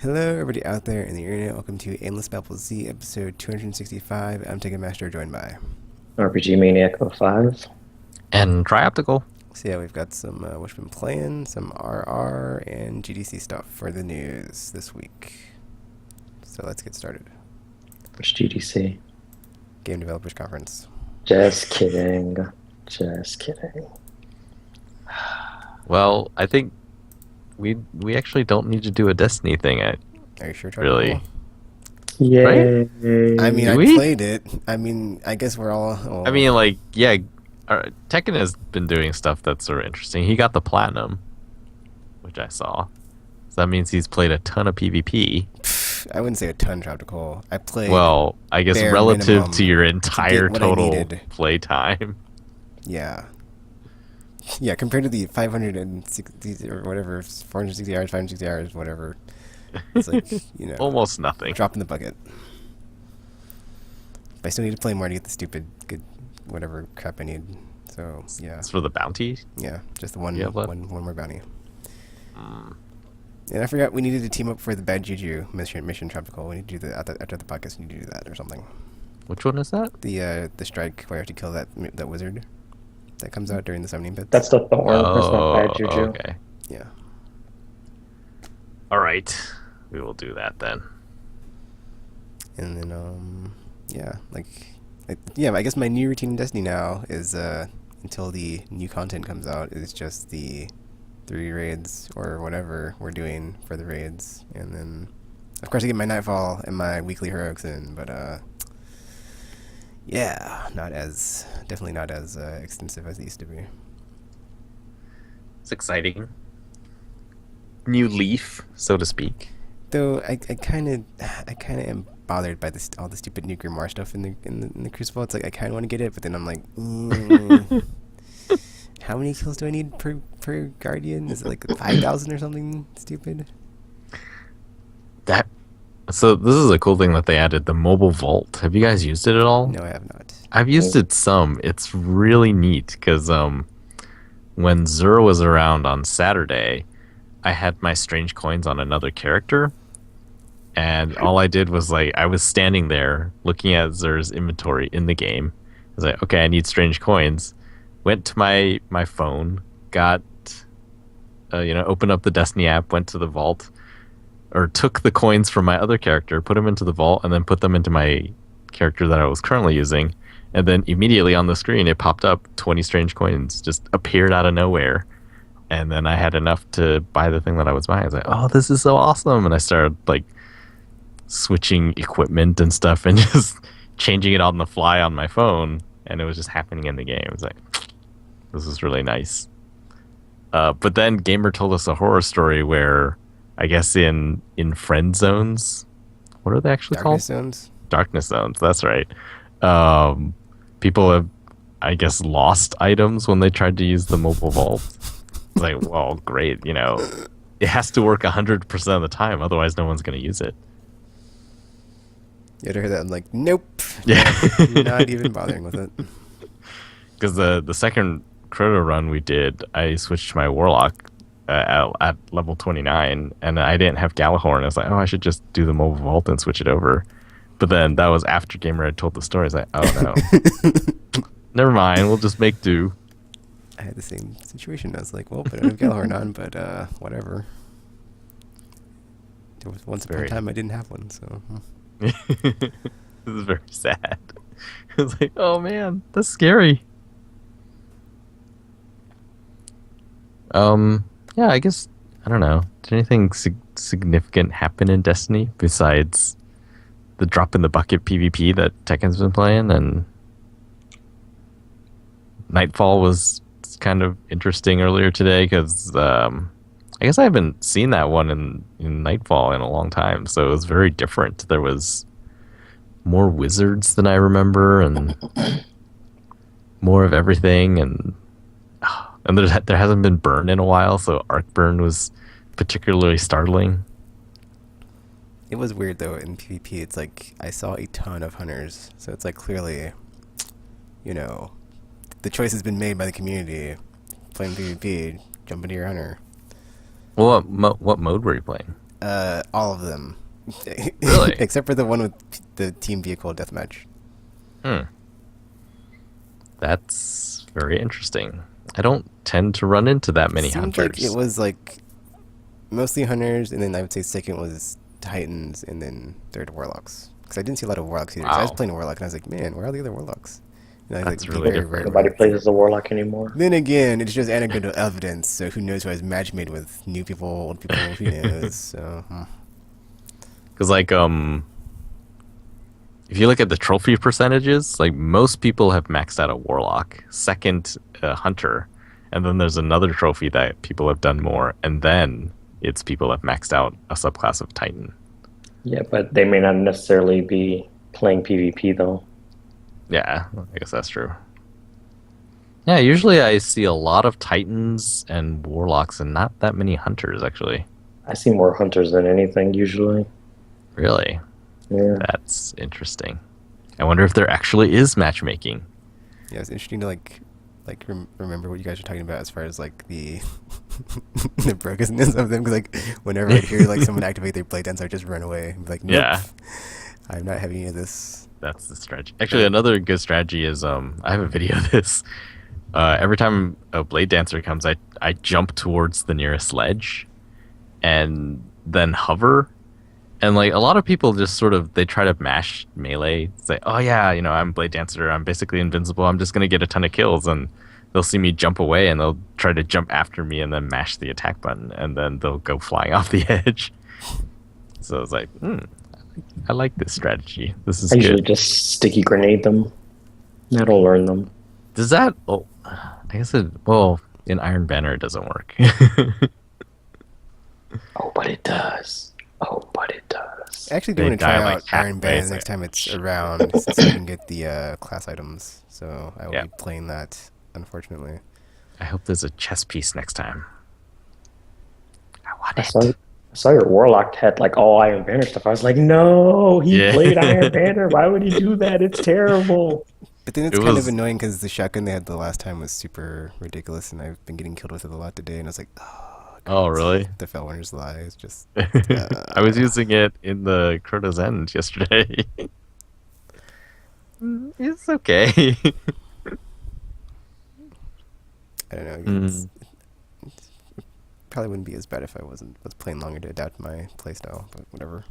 Hello, everybody out there in the internet. Welcome to Aimless Babble Z, episode 265. I'm Taking Master, joined by. RPG Maniac '05. And Trioptical. So yeah, we've got some what we've been playing, some RR and GDC stuff for the news this week. So let's get started. Which GDC? Game Developers Conference. Just kidding. Just kidding. Well, I think we actually don't need to do a Destiny thing. Are you sure? Really? Yay. I mean, Do I we? played it. I mean, I guess we're all. I mean, like, yeah, Tekken has been doing stuff that's sort of interesting. He got the platinum, which I saw. So that means he's played a ton of PvP. I wouldn't say a ton, Tropical. I played. Well, I guess bare relative minimum to your entire what I total needed. play time. Yeah. Yeah, compared to the 560 or whatever, 460 hours, 560 hours, whatever. It's like, Almost nothing. drop in the bucket. But I still need to play more to get the stupid, good, whatever crap I need. So, yeah. It's for the bounty. Yeah, just the one, Yeah, what? one more bounty. And I forgot we needed to team up for the Bad Juju mission Tropical. We need to do that after the podcast. We need to do that or something. Which one is that? The strike where I have to kill that wizard that comes out during the summoning pits. That's the Thorn. That's not bad juju. Okay. Yeah. All right. We will do that then. And then, yeah, I guess my new routine in Destiny now is, until the new content comes out, is just the 3 raids or whatever we're doing for the raids. And then, of course, I get my Nightfall and my weekly heroics in, but, yeah, definitely not as extensive as it used to be. It's exciting. New leaf, so to speak. Though I kind of am bothered by all the stupid nuclear Mars stuff in the Crucible. It's like I kind of want to get it, but then I'm like, how many kills do I need per Guardian? Is it like 5,000 or something stupid? So this is a cool thing that they added, the mobile vault. Have you guys used it at all? No, I have not. I've used it some. It's really neat because when Zur was around on Saturday, I had my strange coins on another character, and all I did was I was standing there looking at Zur's inventory in the game. I was like, okay, I need strange coins. Went to my phone, got opened up the Destiny app, went to the vault, or took the coins from my other character, put them into the vault, and then put them into my character that I was currently using. And then immediately on the screen, it popped up 20 strange coins, just appeared out of nowhere. And then I had enough to buy the thing that I was buying. I was like, oh, this is so awesome. And I started switching equipment and stuff and just changing it on the fly on my phone. And it was just happening in the game. I was like, this is really nice. But then Gamer told us a horror story where, I guess in friend zones, what are they actually Darkness called? zones. Darkness zones. That's right. People have, I guess, lost items when they tried to use the mobile vault. It's like, well, great. It has to work 100% of the time, otherwise no one's going to use it. You ever heard that? I'm like, nope. Yeah. Not even bothering with it. Because the second Crota run we did, I switched to my Warlock at level 29, and I didn't have Galahorn. I was like, oh, I should just do the mobile vault and switch it over. But then that was after Gamer had told the story. I was like, oh no. Never mind, we'll just make do. I had the same situation. I was like, well, I don't have Galahorn on, but whatever. There was once upon a time I didn't have one, so. This is very sad. I was like, oh man, that's scary. Yeah, I guess, I don't know. Did anything significant happen in Destiny besides the drop in the bucket PvP that Tekken's been playing? And Nightfall was kind of interesting earlier today because I guess I haven't seen that one in Nightfall in a long time, so it was very different. There was more wizards than I remember and more of everything, and there hasn't been burn in a while, so arc burn was particularly startling. It was weird though in PvP. It's like I saw a ton of hunters, so it's like clearly, the choice has been made by the community. Playing PvP, jump into your hunter. Well, what mode were you playing? All of them. Really? Except for the one with the team vehicle deathmatch. Hmm. That's very interesting. I don't tend to run into that many Seemed hunters. like it was like mostly hunters, and then I would say second was Titans, and then third Warlocks. Because I didn't see a lot of Warlocks either. So I was Wow. playing Warlock, and I was like, man, where are the other Warlocks? And I was That's like, really very, different. very Nobody rare. plays as a warlock anymore. Then again, it's just anecdotal evidence, so who knows who has match made with new people, old people, who knows? So, Because if you look at the trophy percentages, like most people have maxed out a warlock, second a hunter, and then there's another trophy that people have done more, and then it's people have maxed out a subclass of Titan. Yeah, but they may not necessarily be playing PvP though. Yeah, I guess that's true. Yeah, usually I see a lot of Titans and warlocks and not that many hunters actually. I see more hunters than anything usually. Really? Yeah. That's interesting. I wonder if there actually is matchmaking. yeah, it's interesting to remember what you guys are talking about as far as like the the brokenness of them. Because like whenever I hear like someone activate their play dance, I just run away. And be like, nope, Yeah. I'm not having any of this. That's the strategy. Actually, another good strategy is I have a video of this. Every time a blade dancer comes, I jump towards the nearest ledge and then hover. And like a lot of people just sort of they try to mash melee, say, "Oh yeah, I'm blade dancer. I'm basically invincible. I'm just gonna get a ton of kills." And they'll see me jump away, and they'll try to jump after me, and then mash the attack button, and then they'll go flying off the edge. So it's like, I like this strategy. This is I usually good. just sticky grenade them. That'll learn them. Does that? Oh, I guess it. Well, in Iron Banner, it doesn't work. Oh, but it does. Oh, but it does. I actually They do want to die, try like, out Iron halfway, Band so- next time it's around, so I can get the class items. So I will Yeah. be playing that, unfortunately. I hope there's a chess piece next time. I want I it. saw your warlock had like all Iron Banner stuff. I was like, no, he Yeah. played Iron Banner. Why would he do that? It's terrible. But then it's It kind was- of annoying because the shotgun they had the last time was super ridiculous, and I've been getting killed with it a lot today, and I was like, Oh, really? the Fellwinter's Lie is just... I was using it in the Crota's End yesterday. It's okay. I don't know. Mm. It probably wouldn't be as bad if I was playing longer to adapt my playstyle, but whatever.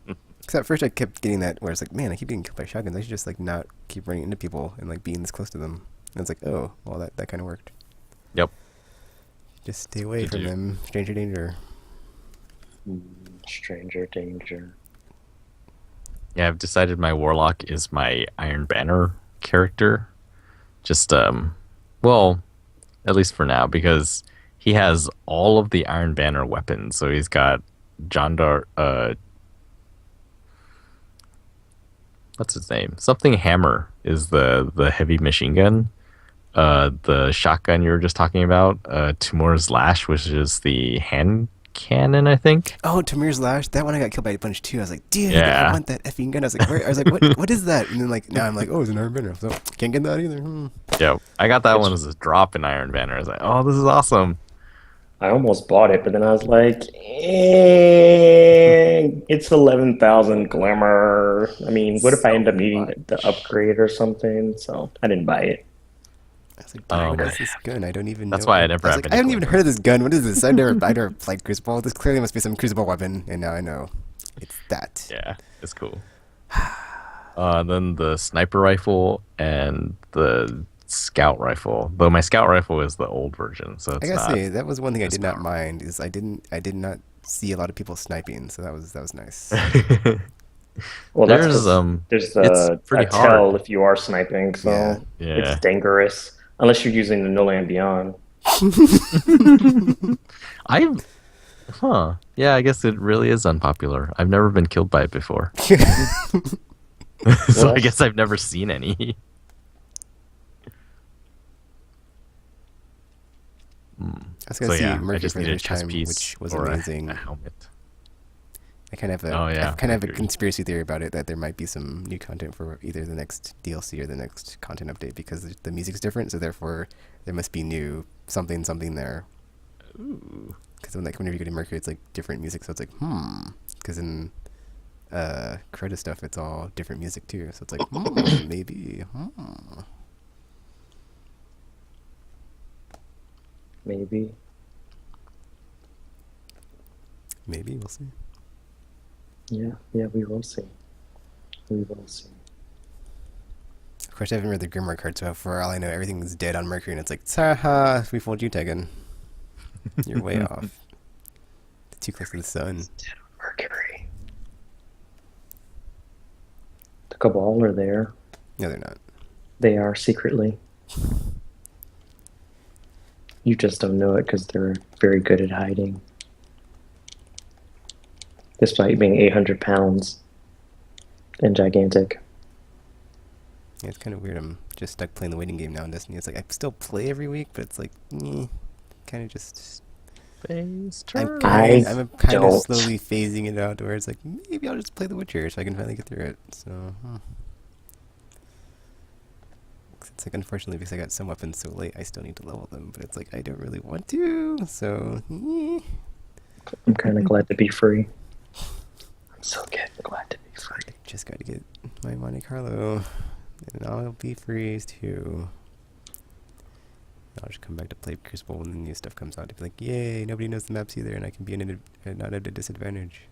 Because at first I kept getting that where it's like, man, I keep getting killed by shotguns. I should just like not keep running into people and like being this close to them. And it's like, oh, well that kind of worked. Yep. Just stay away Good from dude. them. Stranger danger. Stranger danger. Yeah, I've decided my warlock is my Iron Banner character. Just well, at least for now, because he has all of the Iron Banner weapons. So he's got Jandar what's his name? Something Hammer is the heavy machine gun. The shotgun you were just talking about, Timur's Lash, which is the hand cannon, I think. Oh, Tamir's Lash. That one I got killed by a bunch too. I was like, dude, Yeah. I want that effing gun. I was like, where? I was like, what is that? And then like now I'm like, oh, it's an Iron Banner. So can't get that either. Yeah, I got that one as a drop in Iron Banner. I was like, oh, this is awesome. I almost bought it, but then I was like, it's 11,000 glimmer. I mean, what if I end up needing the upgrade or something? So I didn't buy it. I was like, dude, what is this gun? I don't even know. That's why I never was have like, any I haven't even clue. heard of this gun. What is this? I never played Crucible. This clearly must be some Crucible weapon, and now I know it's that. Yeah, it's cool. Then the sniper rifle and the scout rifle. Though my scout rifle is the old version, so I it's gotta not. say that was one thing I as did not powerful. mind is I did not see a lot of people sniping, so that was nice. Well, that's There's 'cause there's it's a pretty tell hard. if you are sniping, so Yeah. Yeah. it's dangerous unless you're using the No Land Beyond. Yeah, I guess it really is unpopular. I've never been killed by it before. So Well- I guess I've never seen any. I was gonna see I Murky just for the need a first chest time, piece which was or amazing. a helmet. I kind of have Oh, yeah, I kind of have a agreed. conspiracy theory about it that there might be some new content for either the next DLC or the next content update because the music's different, so therefore there must be new something there. Ooh. Because whenever you go to Mercury, it's like different music, so it's like, Because in Crota stuff, it's all different music too, so it's like, maybe, Maybe. Maybe, we'll see. Yeah, we will see. We will see. Of course, I haven't read the Grimoire card, so for all I know, everything's dead on Mercury, and it's like, haha, we fooled you, Tegan. You're way off. Too close to the sun. Dead on Mercury. The Cabal are there. No, they're not. They are secretly. You just don't know it because they're very good at hiding. Despite being 800 pounds and gigantic. Yeah, it's kind of weird. I'm just stuck playing the waiting game now in Destiny. It's like I still play every week, but it's like, kind of just. Phase I'm turn. kind of don't. slowly phasing it out to where it's like maybe I'll just play The Witcher so I can finally get through it. So. It's like unfortunately because I got some weapons so late, I still need to level them, but it's like I don't really want to. So. I'm kind of glad to be free. I'm so glad to be free. Just got to get my Monte Carlo, and I'll be free too. I'll just come back to play Crucible when the new stuff comes out to be like, yay, nobody knows the maps either, and I can be not at a disadvantage.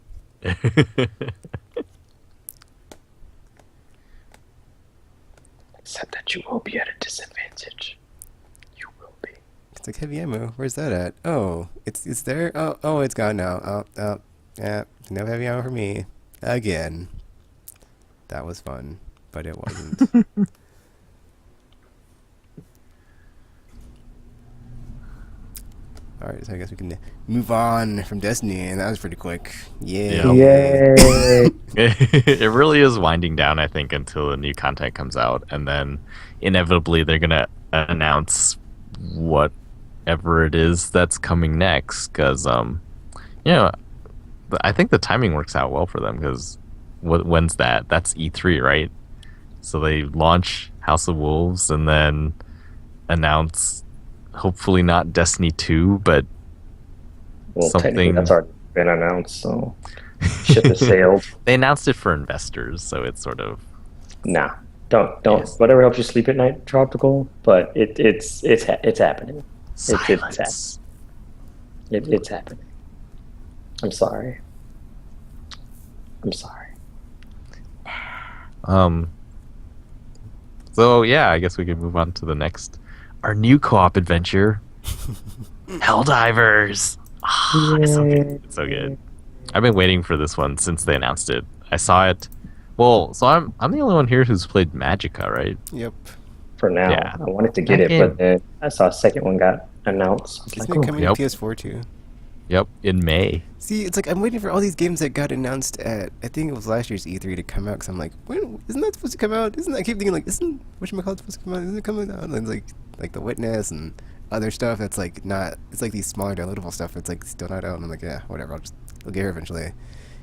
Except that you will be at a disadvantage. You will be. It's like heavy ammo. Where's that at? Oh, it's there. Oh, it's gone now. Yeah, no heavy ammo for me again. That was fun, but it wasn't. Alright, so I guess we can move on from Destiny, and that was pretty quick. Yay. Yay! It really is winding down, I think, until the new content comes out, and then inevitably they're gonna announce whatever it is that's coming next. Because, I think the timing works out well for them. Because when's that? That's E3, right? So they launch House of Wolves and then announce. Hopefully not Destiny 2, but Technically something. that's already been announced, so ship has sailed. They announced it for investors, so it's sort of. Nah, don't. Yes. Whatever helps you sleep at night, Tropical. But it's happening. Silence. It's happening. I'm sorry. So yeah, I guess we could move on to the next. Our new co-op adventure, Helldivers. It's so good. It's so good. I've been waiting for this one since they announced it. I saw it. Well, so I'm the only one here who's played Magicka, right? Yep. For now, Yeah. I wanted to get That it, but then I saw a second one got announced. I was Isn't like, it oh, coming Yep. to PS4 too? Yep, in May. See, it's like I'm waiting for all these games that got announced at, I think it was last year's E3 to come out, because I'm like, when, isn't that supposed to come out? I keep thinking, like, isn't whatchamacallit supposed to come out? Isn't it coming out? And it's like The Witness and other stuff that's like not, it's like these smaller downloadable stuff, it's like still not out, and I'm like, yeah, whatever, I'll get here eventually.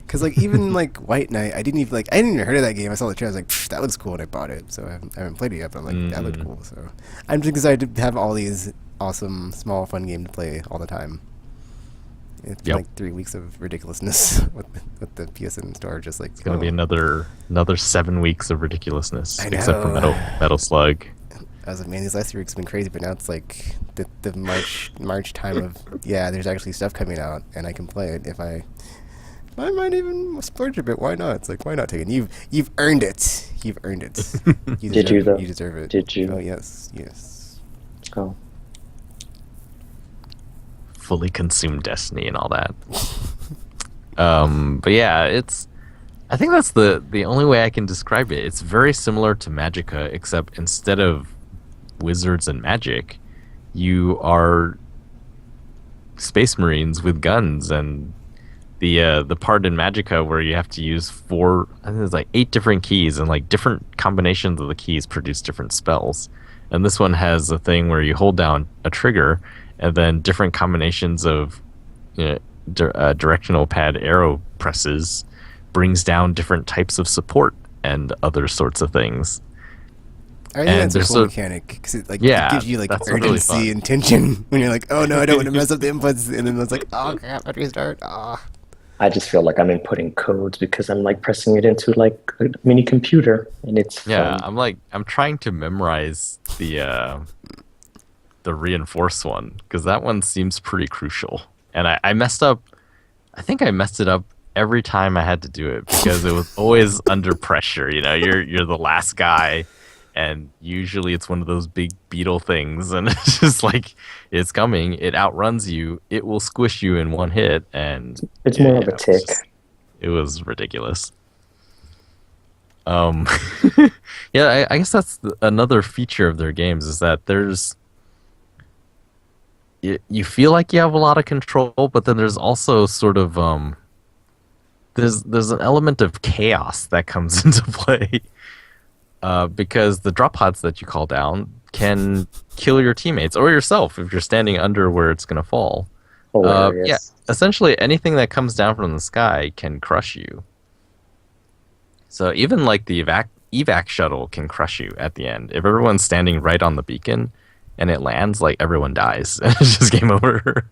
Because like even like White Knight, I didn't even heard of that game. I saw the trailer, I was like, that looks cool, and I bought it. So I haven't played it yet, but I'm like, that looked cool. So I'm just excited to have all these awesome, small, fun games to play all the time. It's been like 3 weeks of ridiculousness with the PSN store, just like It's gonna be another 7 weeks of ridiculousness, I know. except for Metal Slug. I was like, man, these last 3 weeks have been crazy, but now it's like the March time of there's actually stuff coming out, and I can play it if I might even splurge a bit. Why not? It's like, why not take it? You've earned it. You've earned it. Did you, though? You deserve it. Did you? Oh yes. Oh. Fully consumed Destiny and all that. But yeah, I think that's the only way I can describe it. It's very similar to Magicka, except instead of wizards and magic, you are space marines with guns, and the part in Magicka where you have to use I think there's like 8 different keys, and like different combinations of the keys produce different spells. And this one has a thing where you hold down a trigger, and then different combinations of directional pad arrow presses brings down different types of support and other sorts of things. I think And that's a there's cool a mechanic because it yeah, gives you like that's really urgency fun. and tension when you're like, oh no, I don't want to mess up the inputs, and then it's like, oh crap, I have to restart. Ah, I just feel like I'm inputting codes because I'm like pressing it into like a mini computer, and it's Yeah, fun. I'm trying to memorize the reinforce one because that one seems pretty crucial. And I messed up. I think I messed it up every time I had to do it because it was always under pressure. You know, you're the last guy, and usually it's one of those big beetle things, and it's just like it's coming. It outruns you. It will squish you in one hit, and It's yeah, more of a yeah, tick. it was ridiculous. Um, yeah, I guess that's another feature of their games is that you feel like you have a lot of control, but then there's also sort of there's an element of chaos that comes into play because the drop pods that you call down can kill your teammates or yourself if you're standing under where it's gonna fall. Yeah, Hilarious. essentially anything that comes down from the sky can crush you. So even like the evac shuttle can crush you at the end. If everyone's standing right on the beacon and it lands, like everyone dies. It's just game over.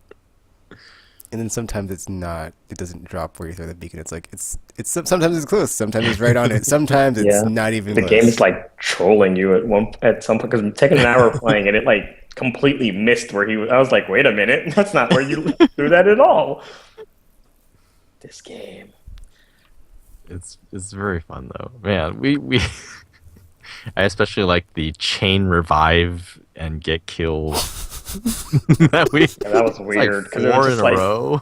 and then sometimes it's not. It doesn't drop where you throw the beacon. It's like sometimes it's close. Sometimes it's right on it. Sometimes it's Yeah. not even The close. game is like trolling you at some point because I'm taking an hour playing and it like completely missed where he was. I was like, wait a minute, that's not where you threw that at all. This game. It's very fun though. Man, we I especially like the chain revive and get killed. that we Yeah, that was it's weird like because it was four just in a like row.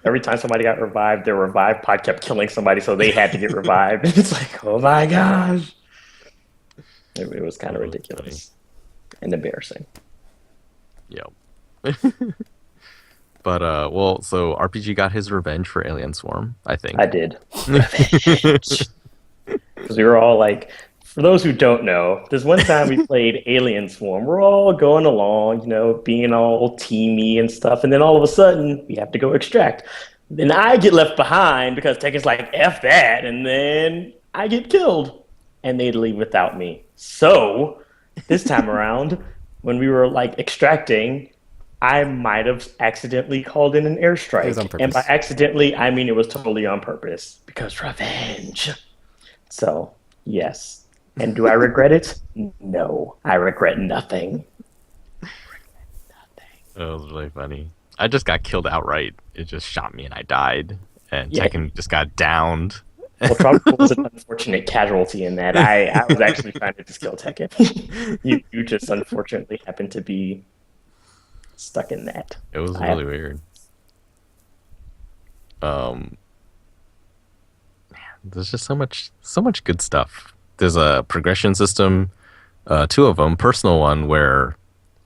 every time somebody got revived, their revive pod kept killing somebody, so they had to get revived. It's like, oh my gosh. It was kind of That was ridiculous and embarrassing. Yep. But well, so RPG got his revenge for Alien Swarm, I think. I did. Revenge. Because we were all like, for those who don't know, this one time we played Alien Swarm. We're all going along, being all teamy and stuff, and then all of a sudden we have to go extract. Then I get left behind because Tekken's like, F that, and then I get killed. And they leave without me. So this time around, when we were like extracting, I might have accidentally called in an airstrike. It was on And by purpose. accidentally, I mean it was totally on purpose. Because revenge. So, yes. And do I regret it? No. I regret nothing. It was really funny. I just got killed outright. It just shot me and I died. And Yeah. Tekken just got downed. Well, Trump was an unfortunate casualty in that. I was actually trying to just kill Tekken. You just unfortunately happened to be stuck in that. It was I- really weird. Man, there's just so much good stuff. There's a progression system, two of them, personal one where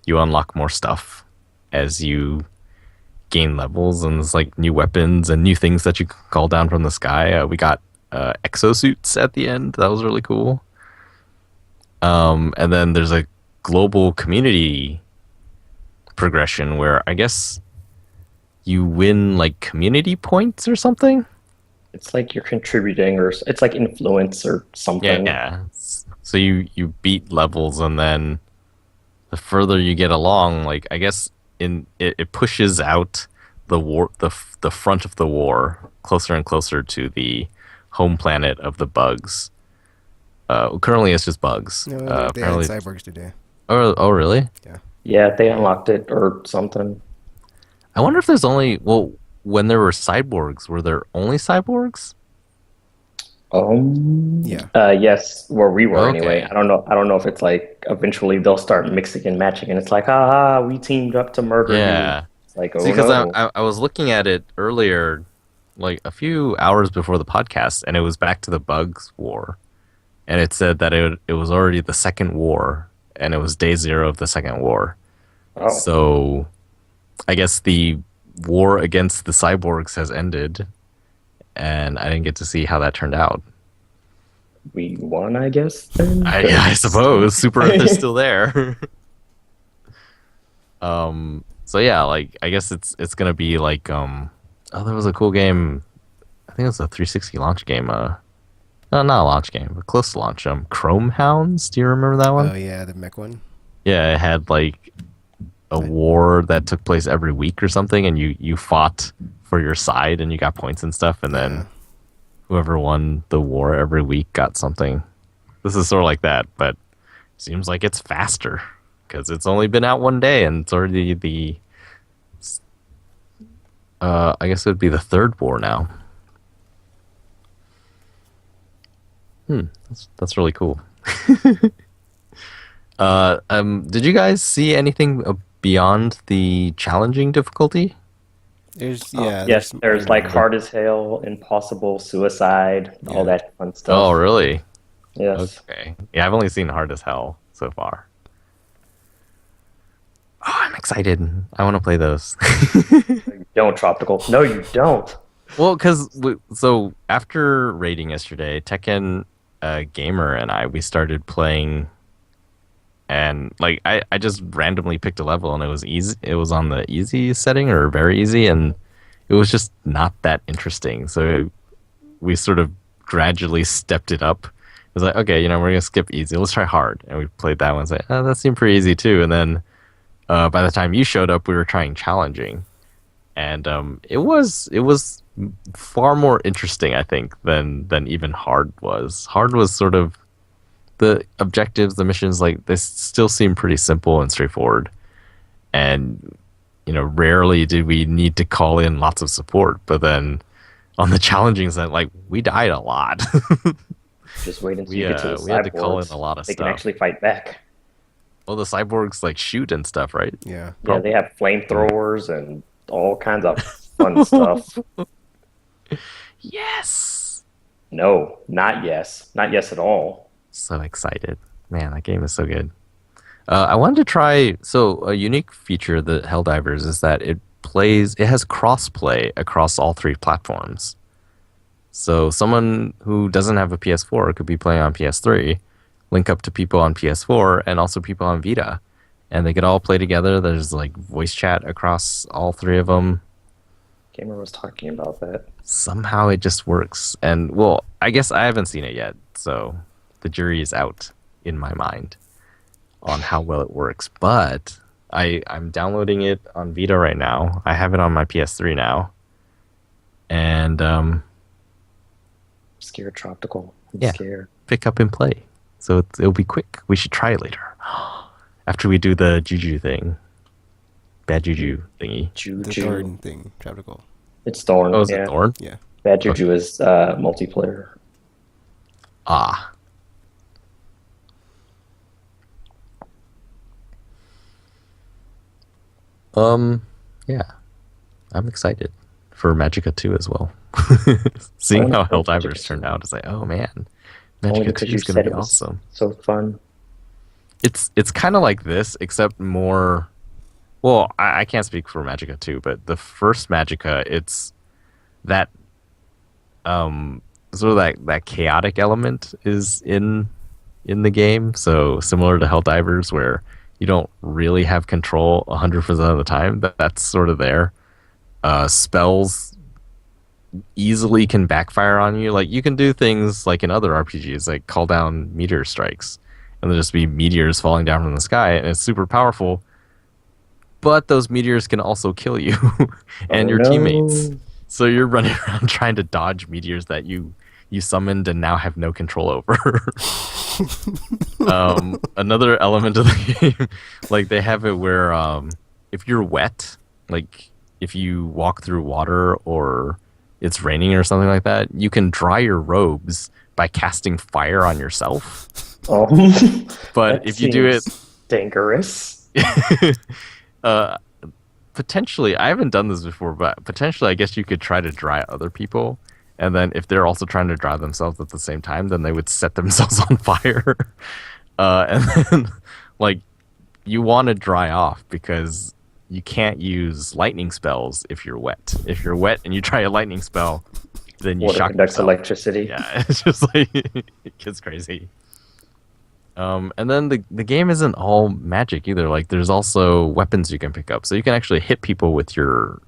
you unlock more stuff as you gain levels, and there's like new weapons and new things that you can call down from the sky. We got exosuits at the end. That was really cool. And then there's a global community progression where I guess you win like community points or something. It's like you're contributing, or it's like influence or something. Yeah. So you beat levels, and then the further you get along, like I guess it pushes out the war, the front of the war closer and closer to the home planet of the bugs. Currently it's just bugs. No, they had Apparently. cyborgs today. Oh, really? Yeah, they unlocked it or something. I wonder if there's only when there were cyborgs, were there only cyborgs? Yeah. Yes, where we were Okay. anyway. I don't know if it's like eventually they'll start mixing and matching, and it's like, we teamed up to murder you. Yeah. It's like, oh Because no. I was looking at it earlier, like a few hours before the podcast, and it was back to the bugs war, and it said that it was already the second war, and it was day 0 of the second war. Oh, So, I guess the war against the cyborgs has ended, and I didn't get to see how that turned out. we won, I guess. Then? I suppose Super Earth is still there. So yeah, like I guess it's gonna be like there was a cool game. I think it was a 360 launch game. not a launch game, but close to launch. Chrome Hounds. Do you remember that one? Oh yeah, the mech one. Yeah, it had like a war that took place every week or something, and you fought for your side and you got points and stuff, and then whoever won the war every week got something. This is sort of like that, but seems like it's faster because it's only been out one day and it's already the I guess it would be the third war now. That's really cool. Did you guys see anything beyond the challenging difficulty? There's Yes, there's like hard as hell, impossible, suicide, all that fun stuff. Oh, really? Yes. Okay. Yeah, I've only seen hard as hell so far. Oh, I'm excited. I want to play those. You don't, Tropical. No, you don't. Well, so after raiding yesterday, Tekken Gamer and we started playing, and like I just randomly picked a level and it was easy. It was on the easy setting or very easy, and it was just not that interesting. So we sort of gradually stepped it up. It was like, okay, we're gonna skip easy. Let's try hard, and we played that one. It's like, oh, that seemed pretty easy too. And then by the time you showed up, we were trying challenging, and it was far more interesting, I think, than even hard was. Hard was sort of the objectives, the missions, like they still seem pretty simple and straightforward, and rarely did we need to call in lots of support. But then on the challenging side, like we died a lot. Just wait until you get to the cyborgs. We had to call in a lot of they stuff. They can actually fight back. Well, the cyborgs like shoot and stuff, right? Yeah. Yeah, they have flamethrowers and all kinds of fun stuff. Yes. No, not yes. Not yes at all. So excited. Man, that game is so good. I wanted to try, so a unique feature of the Helldivers is that it has cross-play across all three platforms. So someone who doesn't have a PS4 could be playing on PS3, link up to people on PS4 and also people on Vita, and they could all play together. There's like voice chat across all three of them. Gamer was talking about that. Somehow it just works. And well, I guess I haven't seen it yet, so the jury is out in my mind on how well it works. But I'm downloading it on Vita right now. I have it on my PS3 now. And scared, Tropical. I'm scared. Pick up and play. So it'll be quick. We should try it later. After we do the Juju thing. Bad Juju thingy. Juju. The Thorn thing, Tropical. It's Thorn. Oh, is it Thorn? Yeah. Bad Juju is multiplayer. Ah. Yeah. I'm excited for Magicka 2 as well. Seeing how Helldivers turned out, it's like, oh man, Magicka 2 is going to be awesome. So fun. It's kind of like this, except more. Well, I can't speak for Magicka 2, but the first Magicka, it's that sort of that chaotic element is in the game. So similar to Helldivers, where you don't really have control 100% of the time. That's sort of there. Spells easily can backfire on you. Like you can do things like in other RPGs, like call down meteor strikes, and there'll just be meteors falling down from the sky, and it's super powerful. But those meteors can also kill you and your teammates. So you're running around trying to dodge meteors that you summoned and now have no control over. Another element of the game, like they have it where if you're wet, like if you walk through water or it's raining or something like that, you can dry your robes by casting fire on yourself. Oh, but if you do it dangerous. Potentially, I haven't done this before, but potentially I guess you could try to dry other people, and then if they're also trying to dry themselves at the same time, then they would set themselves on fire. And then like you want to dry off because you can't use lightning spells if you're wet. If you're wet and you try a lightning spell, then you shock conducts yourself. Electricity. Yeah, it's just like it gets crazy. And then the game isn't all magic either. Like there's also weapons you can pick up, so you can actually hit people with your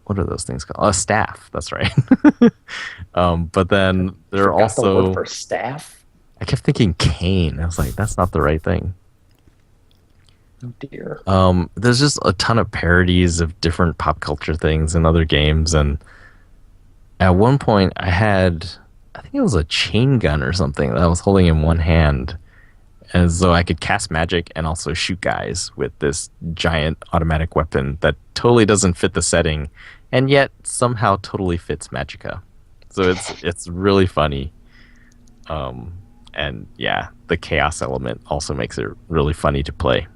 what are those things called? A staff. That's right. But then there are Forgot the word also for staff. I kept thinking cane. I was like, that's not the right thing. Oh dear. There's just a ton of parodies of different pop culture things in other games, and at one point I think it was a chain gun or something that I was holding in one hand, as though I could cast magic and also shoot guys with this giant automatic weapon that totally doesn't fit the setting, and yet somehow totally fits Magicka. So it's really funny. And yeah, the chaos element also makes it really funny to play.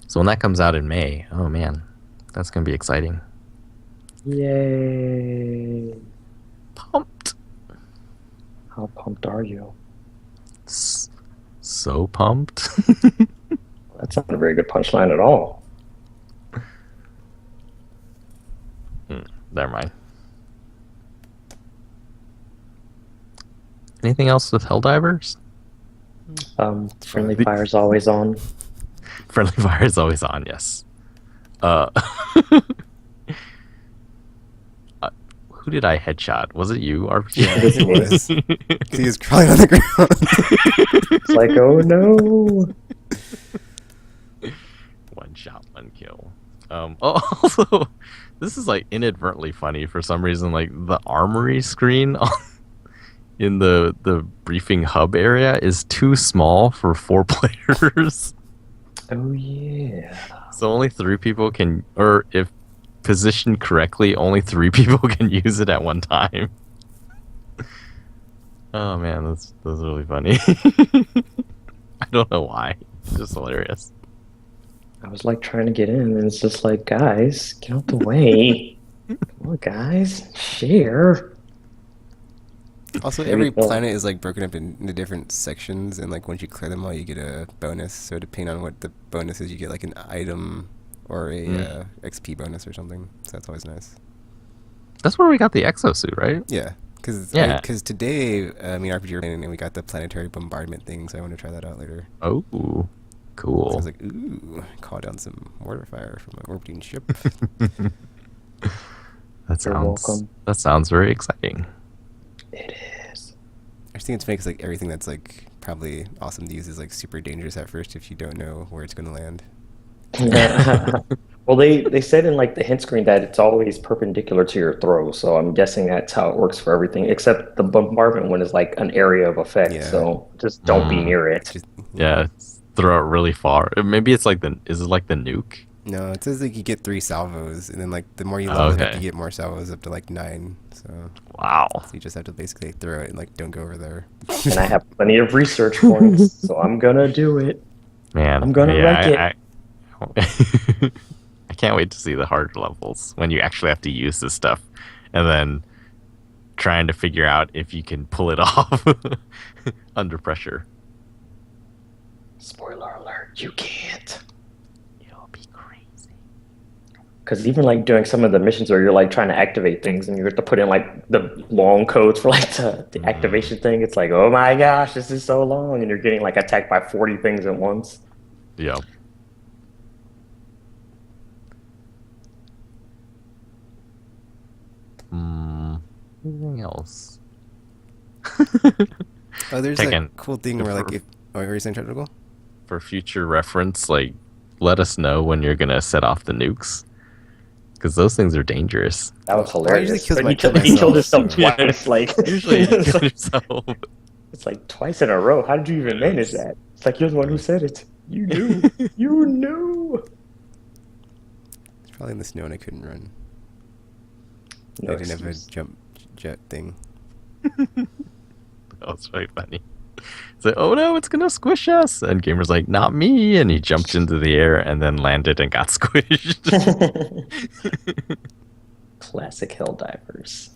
So when that comes out in May, oh man, that's gonna be exciting. Yay! Pumped. How pumped are you? So pumped. That's not a very good punchline at all. Never mind. Anything else with Helldivers? Friendly fire's always on. Friendly fire is always on, yes. Who did I headshot? Was it you, RPG? Yeah, it was. He was crawling on the ground. It's like, oh no. One shot, one kill. Also, this is like inadvertently funny for some reason. Like the armory screen in the briefing hub area is too small for 4 players. Oh yeah. So only 3 people can, or if positioned correctly, only 3 people can use it at one time. Oh man, that's really funny. I don't know why. It's just hilarious. I was like trying to get in, and it's just like, guys, get out the way. Come on, guys, share. Also, every planet is like broken up into different sections, and like once you clear them all, you get a bonus. So depending on what the bonus is, you get like an item or a XP bonus or something. So that's always nice. That's where we got the exosuit, right? Yeah, because today me and RPG were playing and we got the planetary bombardment thing, so I want to try that out later. Oh, cool. So I was like, ooh, call down some mortar fire from my orbiting ship. That sounds very exciting. It is. I just think it's funny because like everything that's like probably awesome to use is like super dangerous at first if you don't know where it's going to land. Well, they said in like the hint screen that it's always perpendicular to your throw, so I'm guessing that's how it works for everything, except the bombardment one is like an area of effect, so just don't be near it. Yeah, throw it really far. Maybe it's like is it like the nuke? No, it says like you get 3 salvos, and then like the more you level it up, you get more salvos up to like 9. So wow. So you just have to basically throw it and like don't go over there. And I have plenty of research points, so I'm gonna do it. Man, I'm gonna wreck it. I can't wait to see the harder levels when you actually have to use this stuff, and then trying to figure out if you can pull it off under pressure. Spoiler alert, you can't. It'll be crazy. Because even like doing some of the missions where you're like trying to activate things and you have to put in like the long codes for like the activation thing, it's like, oh my gosh, this is so long, and you're getting like attacked by 40 things at once. Yeah. Anything else? Oh, there's that cool thing where like if are you saying technical? For future reference, like let us know when you're gonna set off the nukes, because those things are dangerous. That was hilarious. He killed himself twice. Like usually, you kill yourself. It's like twice in a row. How did you even manage that? It's like you're the one who said it. You knew. You knew. It's probably in the snow and I couldn't run. No I didn't have a excuse. jump jet thing. That was very funny. It's like, oh no, it's gonna squish us, and Gamer's like, not me, and he jumped into the air and then landed and got squished. Classic Helldivers.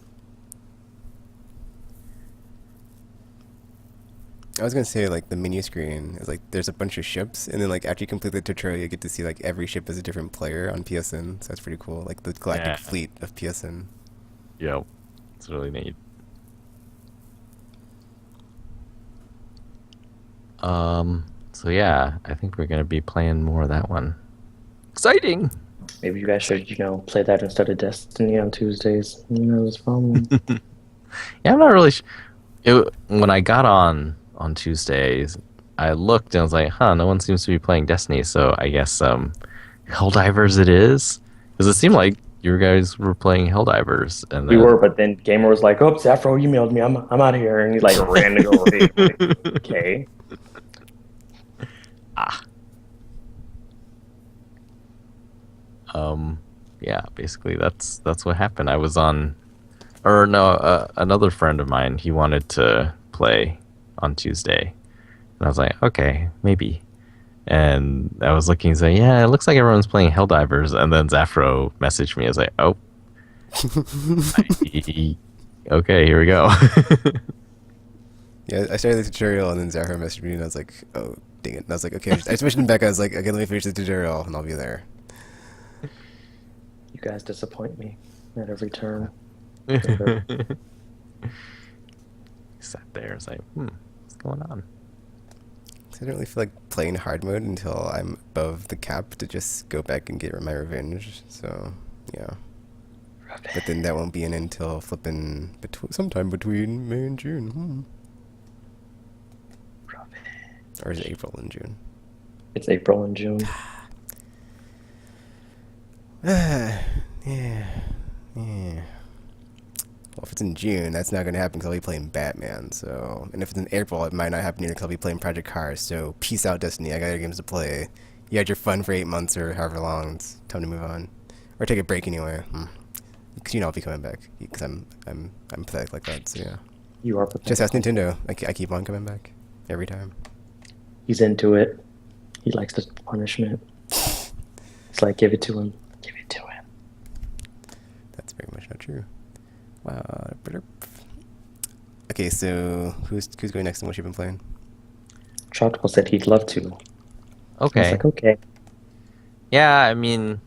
I was gonna say like the menu screen is like there's a bunch of ships, and then like after you complete the tutorial, you get to see like every ship is a different player on PSN. So that's pretty cool. Like the galactic fleet of PSN. Yep, it's really neat. So yeah, I think we're gonna be playing more of that one. Exciting! Maybe you guys should, play that instead of Destiny on Tuesdays. Who knows? Probably. Yeah, I'm not really. When I got on Tuesdays, I looked and I was like, huh, no one seems to be playing Destiny, so I guess Helldivers it is, because it seemed like you guys were playing Helldivers, and We then were, but then Gamer was like, "Oh, Zafro emailed me. I'm out of here," and he like ran to go raid. I'm like, okay. ah, yeah, basically that's what happened. I was on, or no, another friend of mine, he wanted to play on Tuesday, and I was like, okay, maybe. And I was looking and saying, yeah, it looks like everyone's playing Helldivers. And then Zafro messaged me. I was like, oh, okay, here we go. Yeah, I started the tutorial and then Zahra messaged me and I was like, oh, dang it. And I was like, okay, I just mentioned Becca. I was like, okay, let me finish the tutorial and I'll be there. You guys disappoint me at every turn. Sat there, it's like, what's going on? I don't really feel like playing hard mode until I'm above the cap to just go back and get my revenge. So, yeah. But then that won't be in until flipping sometime between May and June. Or is it April and June? It's April and June. Yeah. Well, if it's in June, that's not going to happen because I'll be playing Batman. So, and if it's in April, it might not happen either because I'll be playing Project Cars. So, peace out, Destiny. I got other games to play. You had your fun for 8 months or however long. It's time to move on, or take a break anyway. Because I'll be coming back because I'm pathetic like that. So yeah. You are pathetic. Just ask Nintendo. I keep on coming back every time. He's into it. He likes the punishment. It's like, give it to him. Give it to him. That's very much not true. Wow. Okay, so who's going next and what you've been playing? Troutwell said he'd love to. Okay. I was like, okay. Yeah, I mean,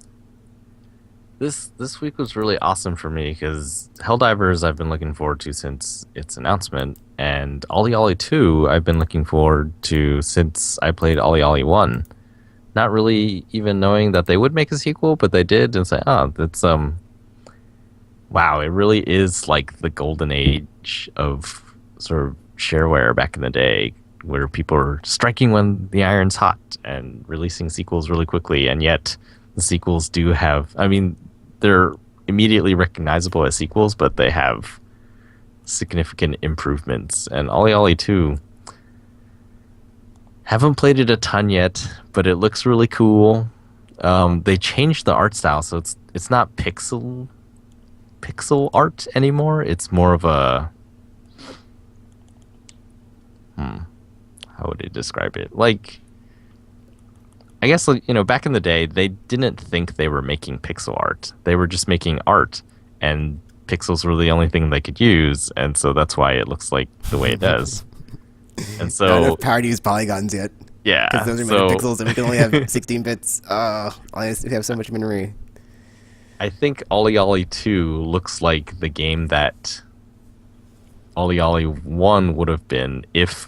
this week was really awesome for me because Helldivers I've been looking forward to since its announcement, and Olli Olli 2 I've been looking forward to since I played Olli Olli 1. Not really even knowing that they would make a sequel, but they did, and say, oh, that's wow, it really is like the golden age of sort of shareware back in the day, where people are striking when the iron's hot and releasing sequels really quickly, and yet the sequels do have, I mean, they're immediately recognizable as sequels, but they have significant improvements. And Olli Olli 2, haven't played it a ton yet, but it looks really cool. They changed the art style, so it's not pixel art anymore. It's more of a how would I describe it? Like, I guess, back in the day, they didn't think they were making pixel art. They were just making art, and pixels were the only thing they could use, and so that's why it looks like the way it does. And so, not enough power to use polygons yet. Yeah, because those are megapixels, and we can only have 16 bits. I have so much memory. I think Olli Olli 2 looks like the game that Olli Olli 1 would have been if